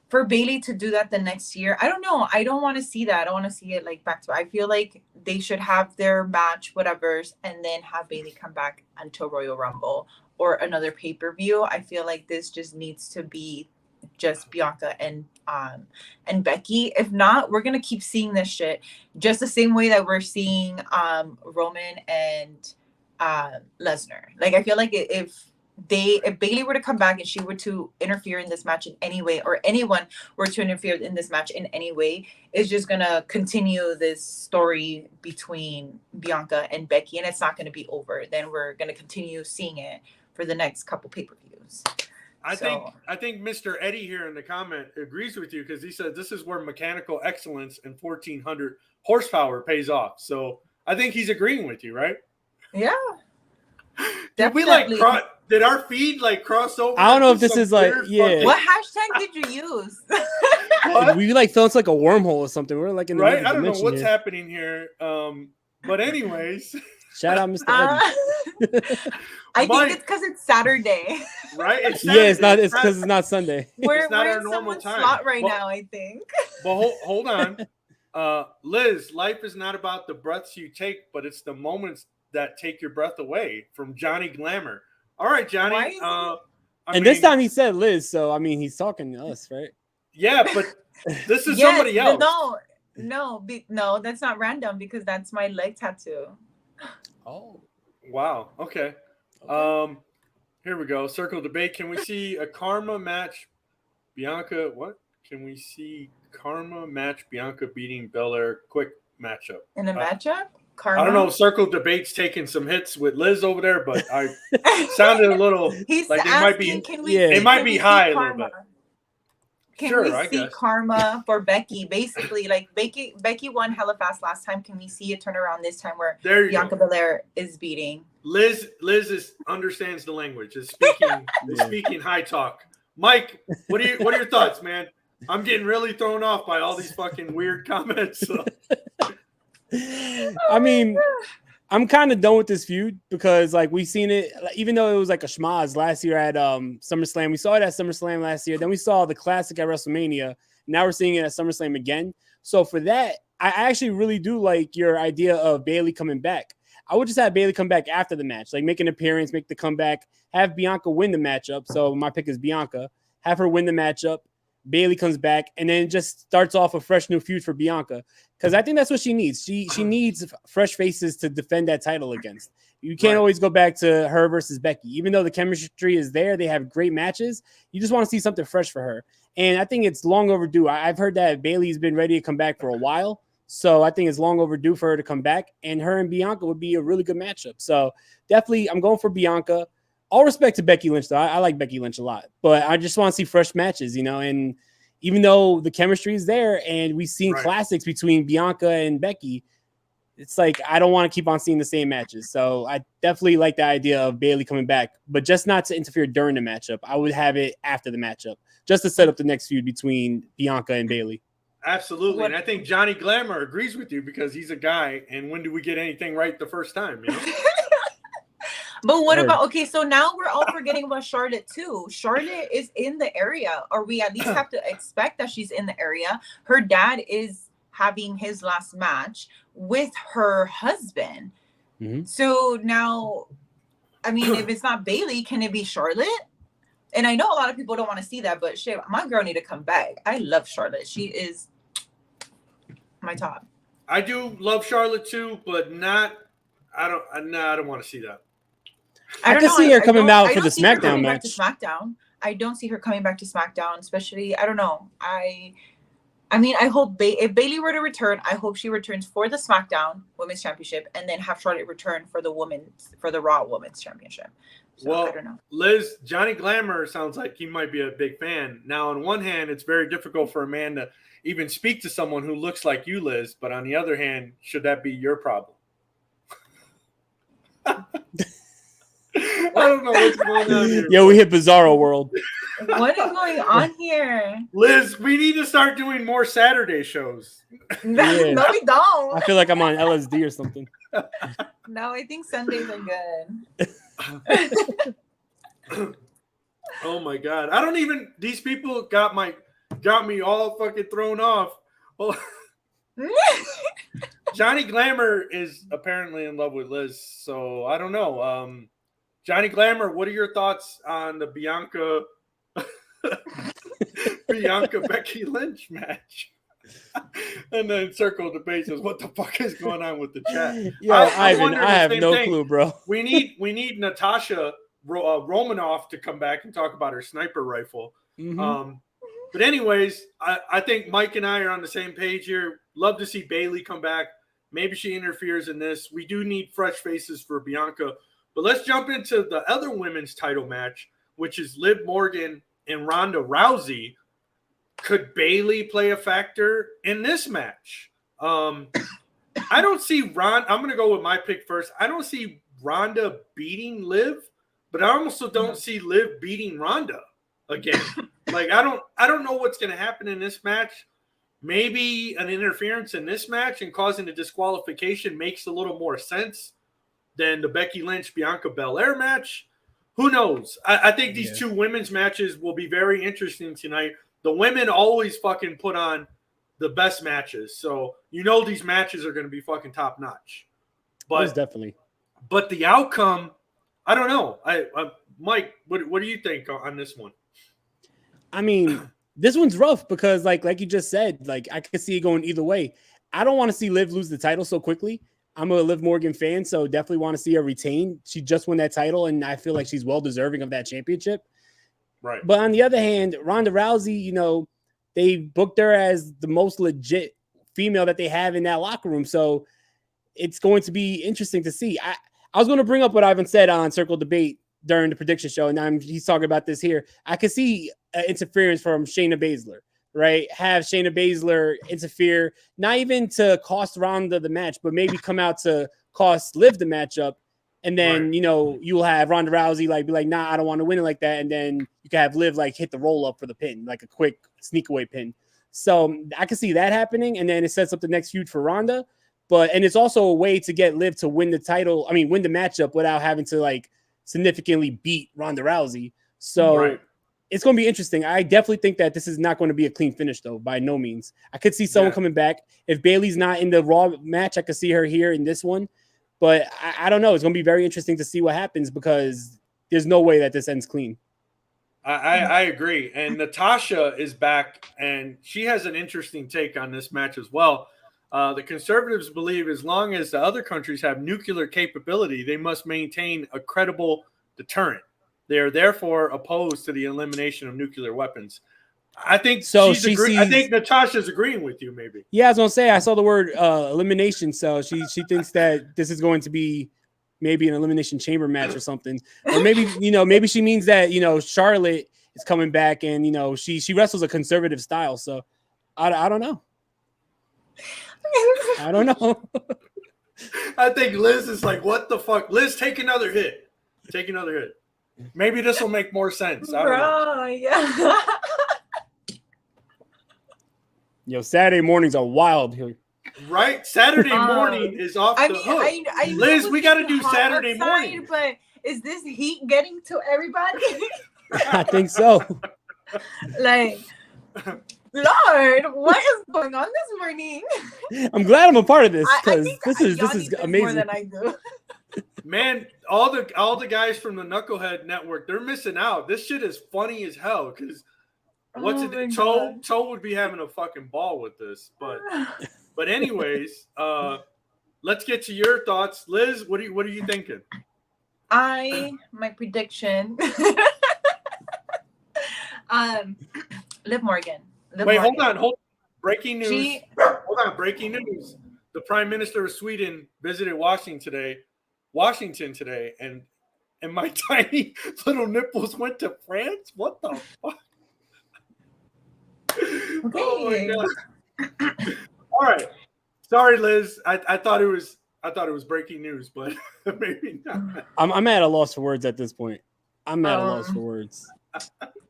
for Bailey to do that the next year, I don't know. I don't want to see that. I don't want to see it like back to. I feel like they should have their match, whatever's, and then have Bailey come back until Royal Rumble or another pay-per-view. I feel like this just needs to be just Bianca and Becky. If not, we're gonna keep seeing this shit just the same way that we're seeing Roman and Lesnar. Like I feel like if Bailey were to come back and she were to interfere in this match in any way, or anyone were to interfere in this match in any way, it's just gonna continue this story between Bianca and Becky, and it's not gonna be over. Then we're gonna continue seeing it for the next couple pay-per-views. I think Mr. Eddie here in the comment agrees with you because he said this is where mechanical excellence and 1,400 horsepower pays off. So I think he's agreeing with you, right? Yeah. Did we did our feed cross over? I don't know if this is yeah. What hashtag did you use? We felt it's like a wormhole or something. We're like in the right. I don't know what's happening here. But anyways, shout out Mr. Eddie. I think it's because it's Saturday. Right? It's not. It's because it's not Sunday. We're not our in normal someone's time. slot right now, I think. But hold on. Liz, life is not about the breaths you take, but it's the moments that take your breath away. From Johnny Glamour. All right, Johnny. This time he said Liz, so I mean he's talking to us, right? Yeah, but this is somebody else. No, that's not random because that's my leg tattoo. Oh. Wow. Okay. Here we go. Circle debate. Can we see a Karma match? Bianca, what? Can we see Karma match Bianca beating Belair? Quick matchup. In a matchup? Karma? I don't know. Circle debate's taking some hits with Liz over there, but I sounded a little He's like asking, it might be high a little bit. Can we see Karma for Becky? Basically, like Becky won hella fast last time. Can we see a turnaround this time where Bianca Belair is beating? Liz understands the language. Is speaking high talk. Mike, what are your thoughts, man? I'm getting really thrown off by all these fucking weird comments. So. I mean, I'm kind of done with this feud because we've seen it, even though it was like a schmaz last year at SummerSlam. We saw it at SummerSlam last year. Then we saw the classic at WrestleMania. Now we're seeing it at SummerSlam again. So for that, I actually really do like your idea of Bailey coming back. I would just have Bailey come back after the match, make an appearance, make the comeback, have Bianca win the matchup. So my pick is Bianca. Have her win the matchup. Bailey comes back, and then it just starts off a fresh new feud for Bianca. Because I think that's what she needs. She needs fresh faces to defend that title against. You can't always go back to her versus Becky. Even though the chemistry is there, they have great matches. You just want to see something fresh for her. And I think it's long overdue. I've heard that Bailey's been ready to come back for a while. So I think it's long overdue for her to come back. And her and Bianca would be a really good matchup. So definitely, I'm going for Bianca. All respect to Becky Lynch, though. I like Becky Lynch a lot. But I just want to see fresh matches, and even though the chemistry is there and we've seen classics between Bianca and Becky, it's I don't want to keep on seeing the same matches. So I definitely like the idea of Bailey coming back, but just not to interfere during the matchup. I would have it after the matchup just to set up the next feud between Bianca and Bailey. Absolutely. And I think Johnny Glamour agrees with you because he's a guy. And when do we get anything right the first time? But what about, so now we're all forgetting about Charlotte too. Charlotte is in the area, or we at least have to expect that she's in the area. Her dad is having his last match with her husband. Mm-hmm. So now, I mean, if it's not Bailey, can it be Charlotte? And I know a lot of people don't want to see that, but shit, my girl need to come back. I love Charlotte. She is my top. I do love Charlotte too, but not. I don't want to see that. I can see her coming out for the SmackDown match. match. SmackDown. I don't see her coming back to SmackDown, especially. I don't know. I mean, I hope if Bayley were to return, I hope she returns for the SmackDown Women's Championship, and then have Charlotte return for the Raw Women's Championship. So, well, I don't know. Liz, Johnny Glamour sounds like he might be a big fan. Now, on one hand, it's very difficult for a man to even speak to someone who looks like you, Liz. But on the other hand, should that be your problem? I don't know what's going on here. Yo, we hit Bizarro World. What is going on here? Liz, we need to start doing more Saturday shows. No, we don't. I feel like I'm on LSD or something. No, I think Sundays are good. Oh my God. I don't even, these people got me all fucking thrown off. Well, Johnny Glamour is apparently in love with Liz, so I don't know. Johnny Glamour, what are your thoughts on the Bianca Becky Lynch match? And then Circle Debate says, "What the fuck is going on with the chat?" Yo, Ivan, I have no clue, bro. We need Natasha Romanoff to come back and talk about her sniper rifle. Mm-hmm. But anyways, I think Mike and I are on the same page here. Love to see Bayley come back. Maybe she interferes in this. We do need fresh faces for Bianca. But let's jump into the other women's title match, which is Liv Morgan and Ronda Rousey. Could Bayley play a factor in this match? I don't see Ronda. I'm going to go with my pick first. I don't see Ronda beating Liv, but I also don't see Liv beating Ronda again. Like, I don't know what's going to happen in this match. Maybe an interference in this match and causing a disqualification makes a little more sense than the Becky Lynch Bianca Belair match. Who knows? I think these two women's matches will be very interesting tonight. The women always fucking put on the best matches. So, these matches are going to be fucking top notch. But most definitely. But the outcome, I don't know. Mike, what do you think on this one? I mean, this one's rough because like you just said, like I could see it going either way. I don't want to see Liv lose the title so quickly. I'm a Liv Morgan fan, so definitely want to see her retain. She just won that title, and I feel like she's well deserving of that championship. Right. But on the other hand, Ronda Rousey, they booked her as the most legit female that they have in that locker room. So it's going to be interesting to see. I was going to bring up what Ivan said on Circle Debate during the prediction show, and he's talking about this here. I could see interference from Shayna Baszler, right? Have Shayna Baszler interfere, not even to cost Ronda the match, but maybe come out to cost Liv the matchup. And then, you'll have Ronda Rousey be like, nah, I don't want to win it like that. And then you can have Liv hit the roll up for the pin, like a quick sneak away pin. So I can see that happening. And then it sets up the next feud for Ronda. And it's also a way to get Liv to win the title. I mean, win the matchup without having to significantly beat Ronda Rousey. So It's going to be interesting. I definitely think that this is not going to be a clean finish, though, by no means. I could see someone coming back. If Bayley's not in the Raw match, I could see her here in this one. But I don't know. It's going to be very interesting to see what happens because there's no way that this ends clean. I agree. And Natasha is back, and she has an interesting take on this match as well. The conservatives believe as long as the other countries have nuclear capability, they must maintain a credible deterrent. They are therefore opposed to the elimination of nuclear weapons. I think I think Natasha's agreeing with you, maybe. Yeah, I was gonna say I saw the word elimination, so she thinks that this is going to be maybe an elimination chamber match or something, or maybe maybe she means that Charlotte is coming back and she wrestles a conservative style. So I don't know. I don't know. I think Liz is like, what the fuck? Liz, take another hit. Take another hit. Maybe this will make more sense. I don't know. Yeah. Yo, Saturday mornings are wild here. Right? Saturday morning is off the hook. Liz, we got to do Saturday morning. But is this heat getting to everybody? I think so. Lord, what is going on this morning? I'm glad I'm a part of this because this is amazing. More than I do. Man, all the guys from the Knucklehead Network, they're missing out. This shit is funny as hell because Toe would be having a fucking ball with this, but But anyways, let's get to your thoughts. Liz, what are you thinking? My prediction. Liv Morgan. Wait, hold on. Breaking news. Hold on. Breaking news. The Prime Minister of Sweden visited Washington today, and my tiny little nipples went to France. What the fuck? Okay. Oh my god! All right. Sorry, Liz. I thought it was breaking news, but maybe not. I'm at a loss for words at this point. I'm at a loss for words.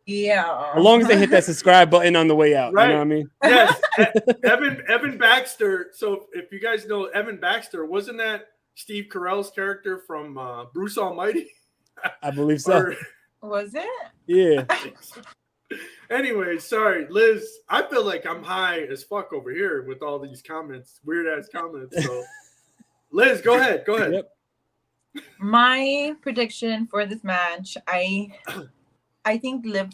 Yeah. As long as they hit that subscribe button on the way out, Right. you know what I mean? Yes. Evan Baxter. So if you guys know Evan Baxter, wasn't that Steve Carell's character from Bruce Almighty? I believe so. Was it? Yeah. Anyway, sorry, Liz. I feel like I'm high as fuck over here with all these comments, weird ass comments. So, Liz, go ahead. Yep. My prediction for this match, I think Liv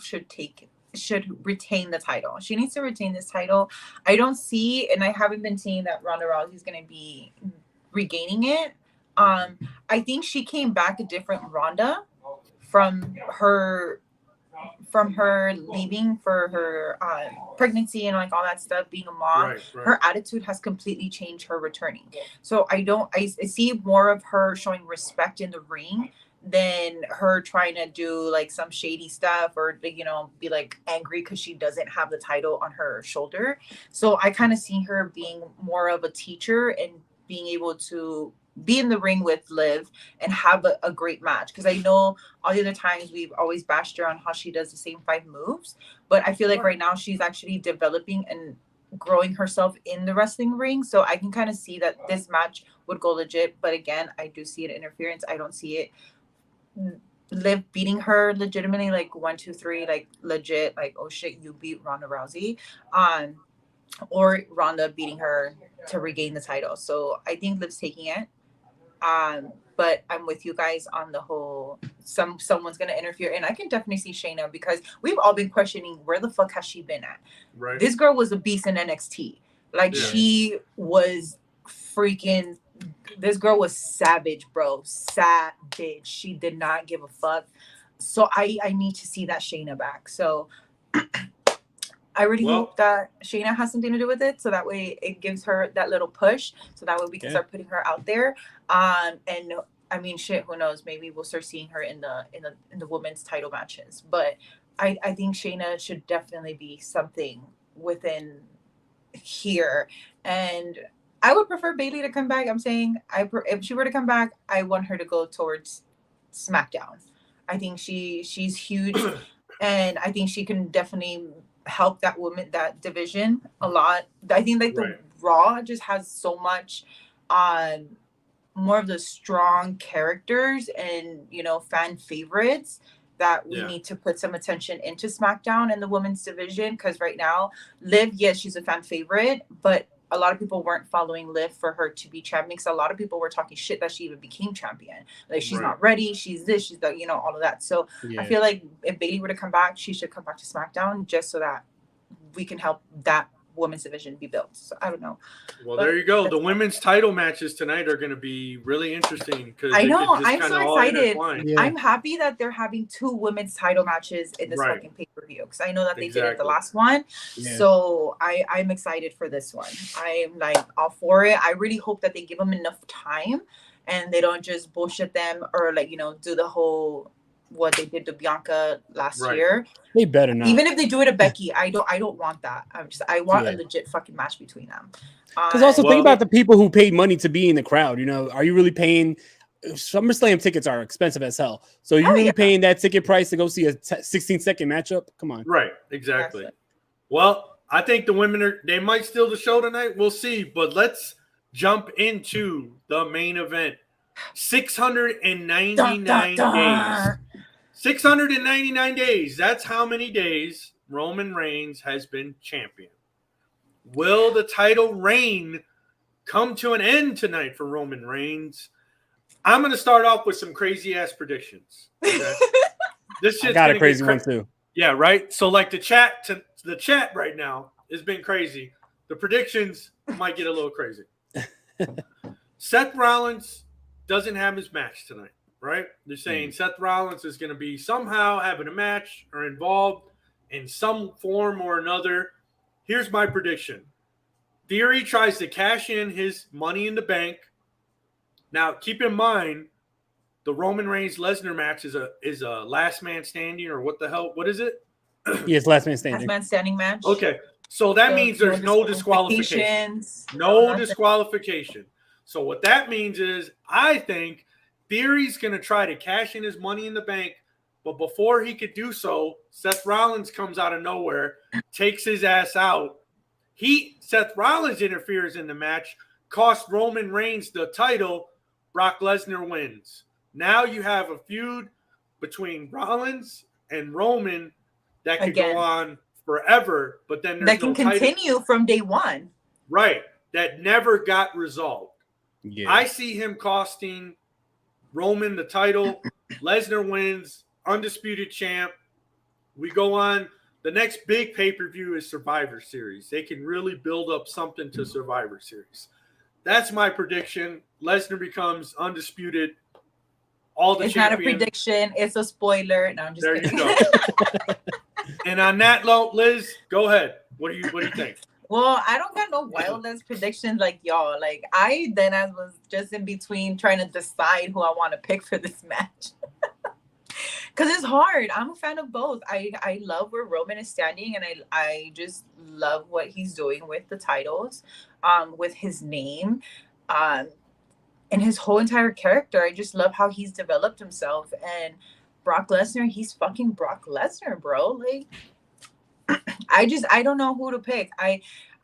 should retain the title. She needs to retain this title. I don't see, and I haven't been seeing that Ronda Rousey is going to be regaining it. I think she came back a different Ronda from her leaving for her pregnancy and like all that stuff, being a mom. Right. Her attitude has completely changed her returning. So I see more of her showing respect in the ring than her trying to do like some shady stuff or, you know, be like angry because she doesn't have the title on her shoulder. So I kind of see her being more of a teacher and being able to be in the ring with Liv and have a great match. Because I know all the other times we've always bashed her on how she does the same 5 moves, but I feel like right now she's actually developing and growing herself in the wrestling ring. So I can kind of see that this match would go legit. But again, I do see it interference. I don't see it Liv beating her legitimately, like 1, 2, 3, like legit, like, oh shit, you beat Ronda Rousey, or Ronda beating her to regain the title. So I think Liv's taking it. But I'm with you guys on the whole someone's gonna interfere, and I can definitely see Shayna, because we've all been questioning where the fuck has she been at. Right. This girl was a beast in NXT. Like, she was freaking, this girl was savage, bro. Savage. She did not give a fuck. So I need to see that Shayna back. So I really hope that Shayna has something to do with it, so that way it gives her that little push, so that way we can start putting her out there. And I mean, shit, who knows? Maybe we'll start seeing her in the women's title matches. But I think Shayna should definitely be something within here. And I would prefer Bayley to come back. I'm saying, if she were to come back, I want her to go towards SmackDown. I think she's huge, and I think she can definitely help that division a lot. I think like the Raw just has so much more of the strong characters and, you know, fan favorites that we need to put some attention into SmackDown and the women's division, because right now Liv, yes, she's a fan favorite, but a lot of people weren't following Liv for her to be champion, because a lot of people were talking shit that she even became champion. Like, she's not ready, she's this, she's that, you know, all of that. So I feel like if Bayley were to come back, she should come back to SmackDown, just so that we can help that women's division be built. So I don't know. Well, there you go. The women's title matches tonight are going to be really interesting, because I know, I'm so excited. Yeah. I'm happy that they're having 2 women's title matches in this fucking pay-per-view, because I know that they did it the last one. So I'm excited for this one. I'm like all for it. I really hope that they give them enough time and they don't just bullshit them, or like, you know, do the whole what they did to Bianca last year. They better not. Even if they do it to Becky, I don't want that. I want a legit fucking match between them. Because also think about the people who paid money to be in the crowd. You know, are you really paying? SummerSlam tickets are expensive as hell. So you really paying that ticket price to go see a 16-second matchup? Come on. Right. Exactly. Well, I think the women they might steal the show tonight. We'll see. But let's jump into the main event. 699 days. 699 days. That's how many days Roman Reigns has been champion. Will the title reign come to an end tonight for Roman Reigns? I'm going to start off with some crazy ass predictions. Okay? This shit's got a crazy one too. Yeah, right. So like the chat right now has been crazy. The predictions might get a little crazy. Seth Rollins doesn't have his match tonight, right? They're saying Seth Rollins is going to be somehow having a match or involved in some form or another. Here's my prediction. Theory tries to cash in his Money in the Bank. Now, keep in mind, the Roman Reigns Lesnar match is a last man standing, or what the hell? What is it? Yes, last man standing. Last man standing match. Okay, so that means there's no disqualification. No disqualification. So what that means is, I think Theory's going to try to cash in his Money in the Bank, but before he could do so, Seth Rollins comes out of nowhere, takes his ass out. Seth Rollins interferes in the match, costs Roman Reigns the title. Brock Lesnar wins. Now you have a feud between Rollins and Roman that could go on forever, but then there's that can continue from day one. Right. That never got resolved. Yeah. I see him costing Roman the title. Lesnar wins, undisputed champ. We go on. The next big pay-per-view is Survivor Series. They can really build up something to Survivor Series. That's my prediction. Lesnar becomes undisputed. It's not a prediction. It's a spoiler. No, I'm just kidding. You go. And on that note, Liz, go ahead. What do you think? Well, I don't got no wild ass predictions like y'all. Like I was just in between trying to decide who I want to pick for this match. Because it's hard. I'm a fan of both. I love where Roman is standing, and I just love what he's doing with the titles, with his name, and his whole entire character. I just love how he's developed himself. And Brock Lesnar, he's fucking Brock Lesnar, bro. Like, I don't know who to pick.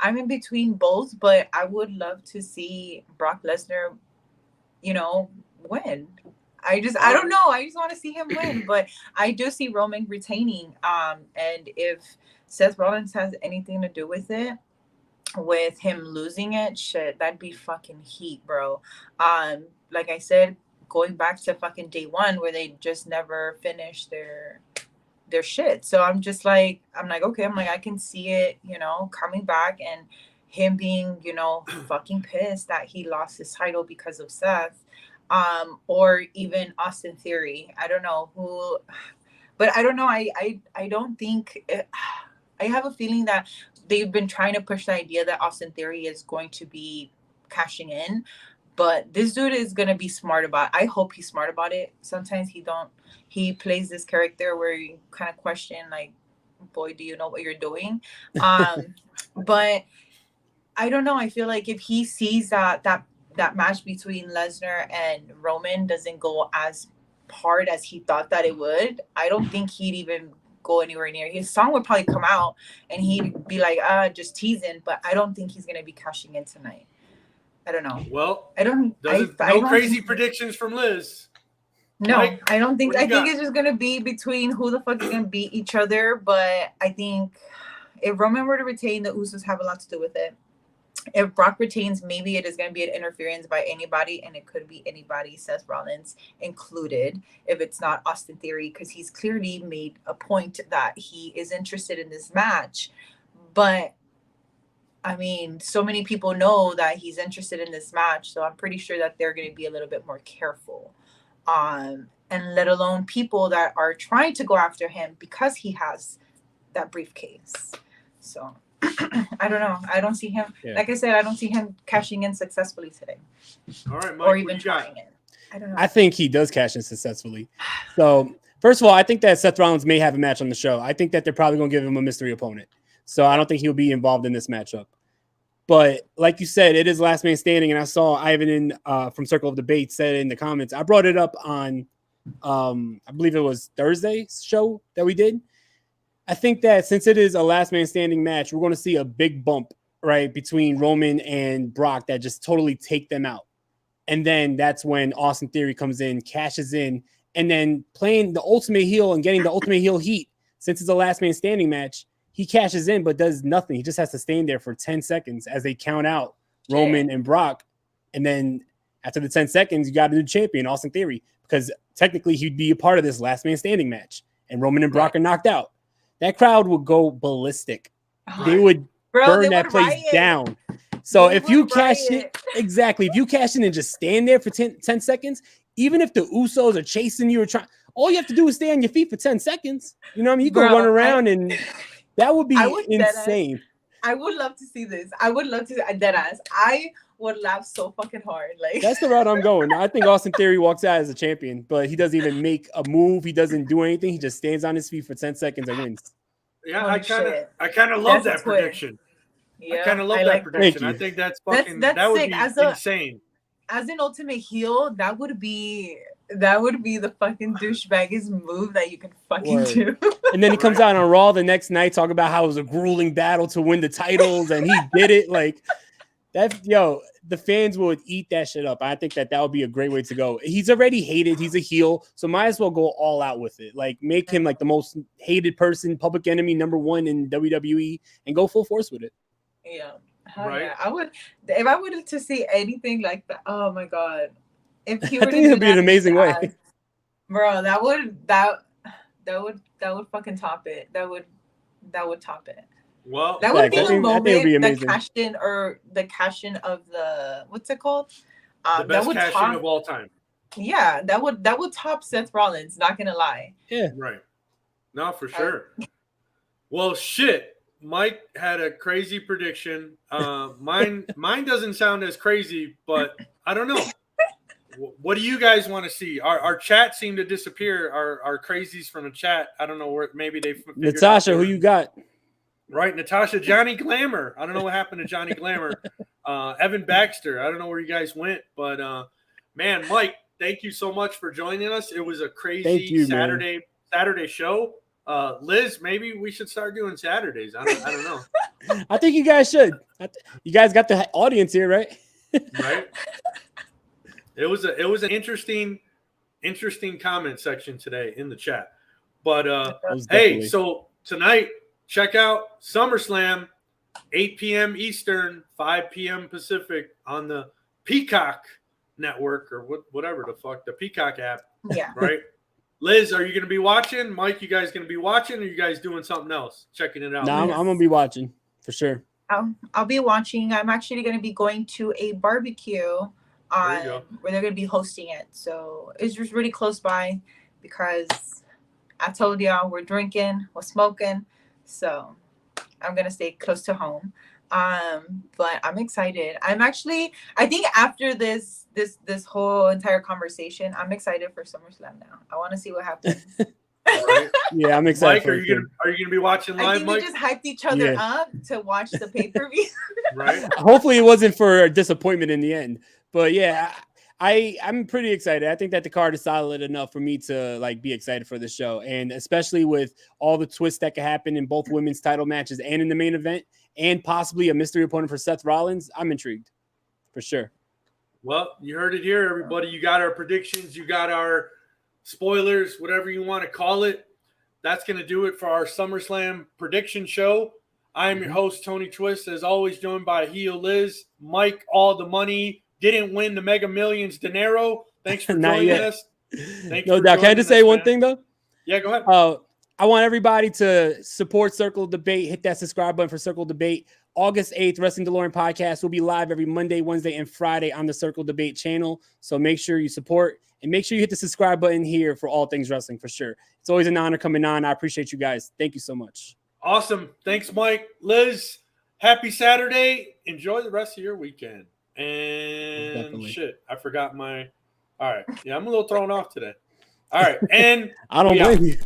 I'm in between both, but I would love to see Brock Lesnar, win. I don't know. I just want to see him win, but I do see Roman retaining. And if Seth Rollins has anything to do with it, with him losing it, shit, that'd be fucking heat, bro. Like I said, going back to fucking day one where they just never finished their shit. So I'm like, okay, I can see it, coming back, and him being, fucking pissed that he lost his title because of Seth. Or even Austin Theory. I don't know who, but I don't know. I don't think I have a feeling that they've been trying to push the idea that Austin Theory is going to be cashing in, but this dude is going to be smart about it. I hope he's smart about it. Sometimes he plays this character where you kind of question, like, boy, do you know what you're doing? But I don't know. I feel like if he sees that match between Lesnar and Roman doesn't go as hard as he thought that it would, I don't think he'd even go anywhere near. His song would probably come out and he'd be like, just teasing, but I don't think he's going to be cashing in tonight. I don't know. Well, I don't. No crazy predictions from Liz. No, Mike, I don't think. I think it's just going to be between who the fuck is going to beat each other. But I think if Roman were to retain, the Usos have a lot to do with it. If Brock retains, maybe it is going to be an interference by anybody, and it could be anybody, Seth Rollins included, if it's not Austin Theory, because he's clearly made a point that he is interested in this match. But, I mean, so many people know that he's interested in this match, so I'm pretty sure that they're going to be a little bit more careful. And let alone people that are trying to go after him because he has that briefcase. So I don't know. I don't see him. Yeah. Like I said, I don't see him cashing in successfully today. All right, Mike, or even trying it. I don't know. I think he does cash in successfully. So first of all, I think that Seth Rollins may have a match on the show. I think that they're probably going to give him a mystery opponent. So I don't think he'll be involved in this matchup. But like you said, it is last man standing. And I saw Ivan from Circle of Debate said in the comments, I brought it up on, I believe it was Thursday's show that we did. I think that since it is a last man standing match, we're going to see a big bump, right, between Roman and Brock that just totally take them out. And then that's when Austin Theory comes in, cashes in, and then playing the ultimate heel and getting the ultimate heel heat. Since it's a last man standing match, he cashes in but does nothing. He just has to stand there for 10 seconds as they count out Roman and Brock. And then after the 10 seconds, you got a new champion, Austin Theory, because technically he'd be a part of this last man standing match. And Roman and Brock are knocked out. That crowd would go ballistic. They would burn that place down. So They if you would cash riot. if you cash in and just stand there for 10 seconds, even if the Usos are chasing you or trying, all you have to do is stay on your feet for 10 seconds. You know what I mean? You can Bro, run around and that would I be would insane. I would love to see this. I would love to dead ass. I would laugh so fucking hard. Like That's the route I'm going. I think Austin Theory walks out as a champion, but he doesn't even make a move. He doesn't do anything. He just stands on his feet for 10 seconds and wins. Yeah, Holy I kind shit. of love That's a that twist. prediction. I Yeah, kind of love I that like that. prediction. Thank I you. think that's fucking That's that would sick. be As a insane. as an ultimate heel, that would be the fucking douchebaggest move that you can fucking Word. do. And then he comes out on Raw the next night, talking about how it was a grueling battle to win the titles, and he did it. Like that, the fans would eat that shit up. I think that would be a great way to go. He's already hated. He's a heel, so might as well go all out with it. Like make him like the most hated person, public enemy #1 in WWE, and go full force with it. Yeah. Hell Right. yeah. I would if I wanted to see anything like that. Oh my god. If he I were think to it do would be an that, amazing way. bro, that would fucking top it. That would top it. Well, That would Facts. be I the think it would be moment, the amazing. cash in of the what's it called? the That best would cash in top. of all time. Yeah, that would top Seth Rollins. Not gonna lie. Yeah. Right. No, for sure. Well, shit. Mike had a crazy prediction. Mine doesn't sound as crazy, but I don't know. What do you guys want to see? Our chat seemed to disappear. Our crazies from the chat. I don't know where. Maybe they. Natasha, who you got? Right, Natasha, Johnny Glamour. I don't know what happened to Johnny Glamour. Evan Baxter. I don't know where you guys went, but man, Mike, thank you so much for joining us. It was a crazy Saturday show. Liz, maybe we should start doing Saturdays. I don't know. I think you guys should. You guys got the audience here, right? Right. It was an interesting comment section today in the chat. But hey, so tonight, check out SummerSlam, 8 p.m. Eastern, 5 p.m. Pacific on the Peacock network or whatever the fuck, the Peacock app. Yeah. Right. Liz, are you going to be watching? Mike, you guys going to be watching? Or are you guys doing something else? Checking it out? No, I'm going to be watching for sure. I'll be watching. I'm actually going to be going to a barbecue where they're going to be hosting it. So it's just really close by because I told y'all we're drinking, we're smoking. So I'm going to stay close to home. But I'm excited. I think after this whole entire conversation, I'm excited for SummerSlam now. I want to see what happens. Right. Yeah, I'm excited. Mike, are you gonna be watching live? I think Mike? we just hyped each other up to watch the pay-per-view. Right. Hopefully it wasn't for a disappointment in the end. But yeah, I'm pretty excited. I think that the card is solid enough for me to like be excited for the show. And especially with all the twists that could happen in both women's title matches and in the main event, and possibly a mystery opponent for Seth Rollins, I'm intrigued for sure. Well, you heard it here, everybody. You got our predictions. You got our spoilers, whatever you want to call it. That's going to do it for our SummerSlam prediction show. I'm your host, Tony Twist, as always, joined by Heel Liz, Mike, all the money. Didn't win the Mega Millions dinero. Thanks for joining us. No doubt. Can I just say one thing, though? Yeah, go ahead. I want everybody to support Circle Debate. Hit that subscribe button for Circle Debate. August 8th, Wrestling DeLorean podcast will be live every Monday, Wednesday, and Friday on the Circle Debate channel. So make sure you support and make sure you hit the subscribe button here for all things wrestling for sure. It's always an honor coming on. I appreciate you guys. Thank you so much. Awesome. Thanks, Mike. Liz, happy Saturday. Enjoy the rest of your weekend. And shit, I forgot my. All right. Yeah, I'm a little thrown off today. All right. And I don't blame you.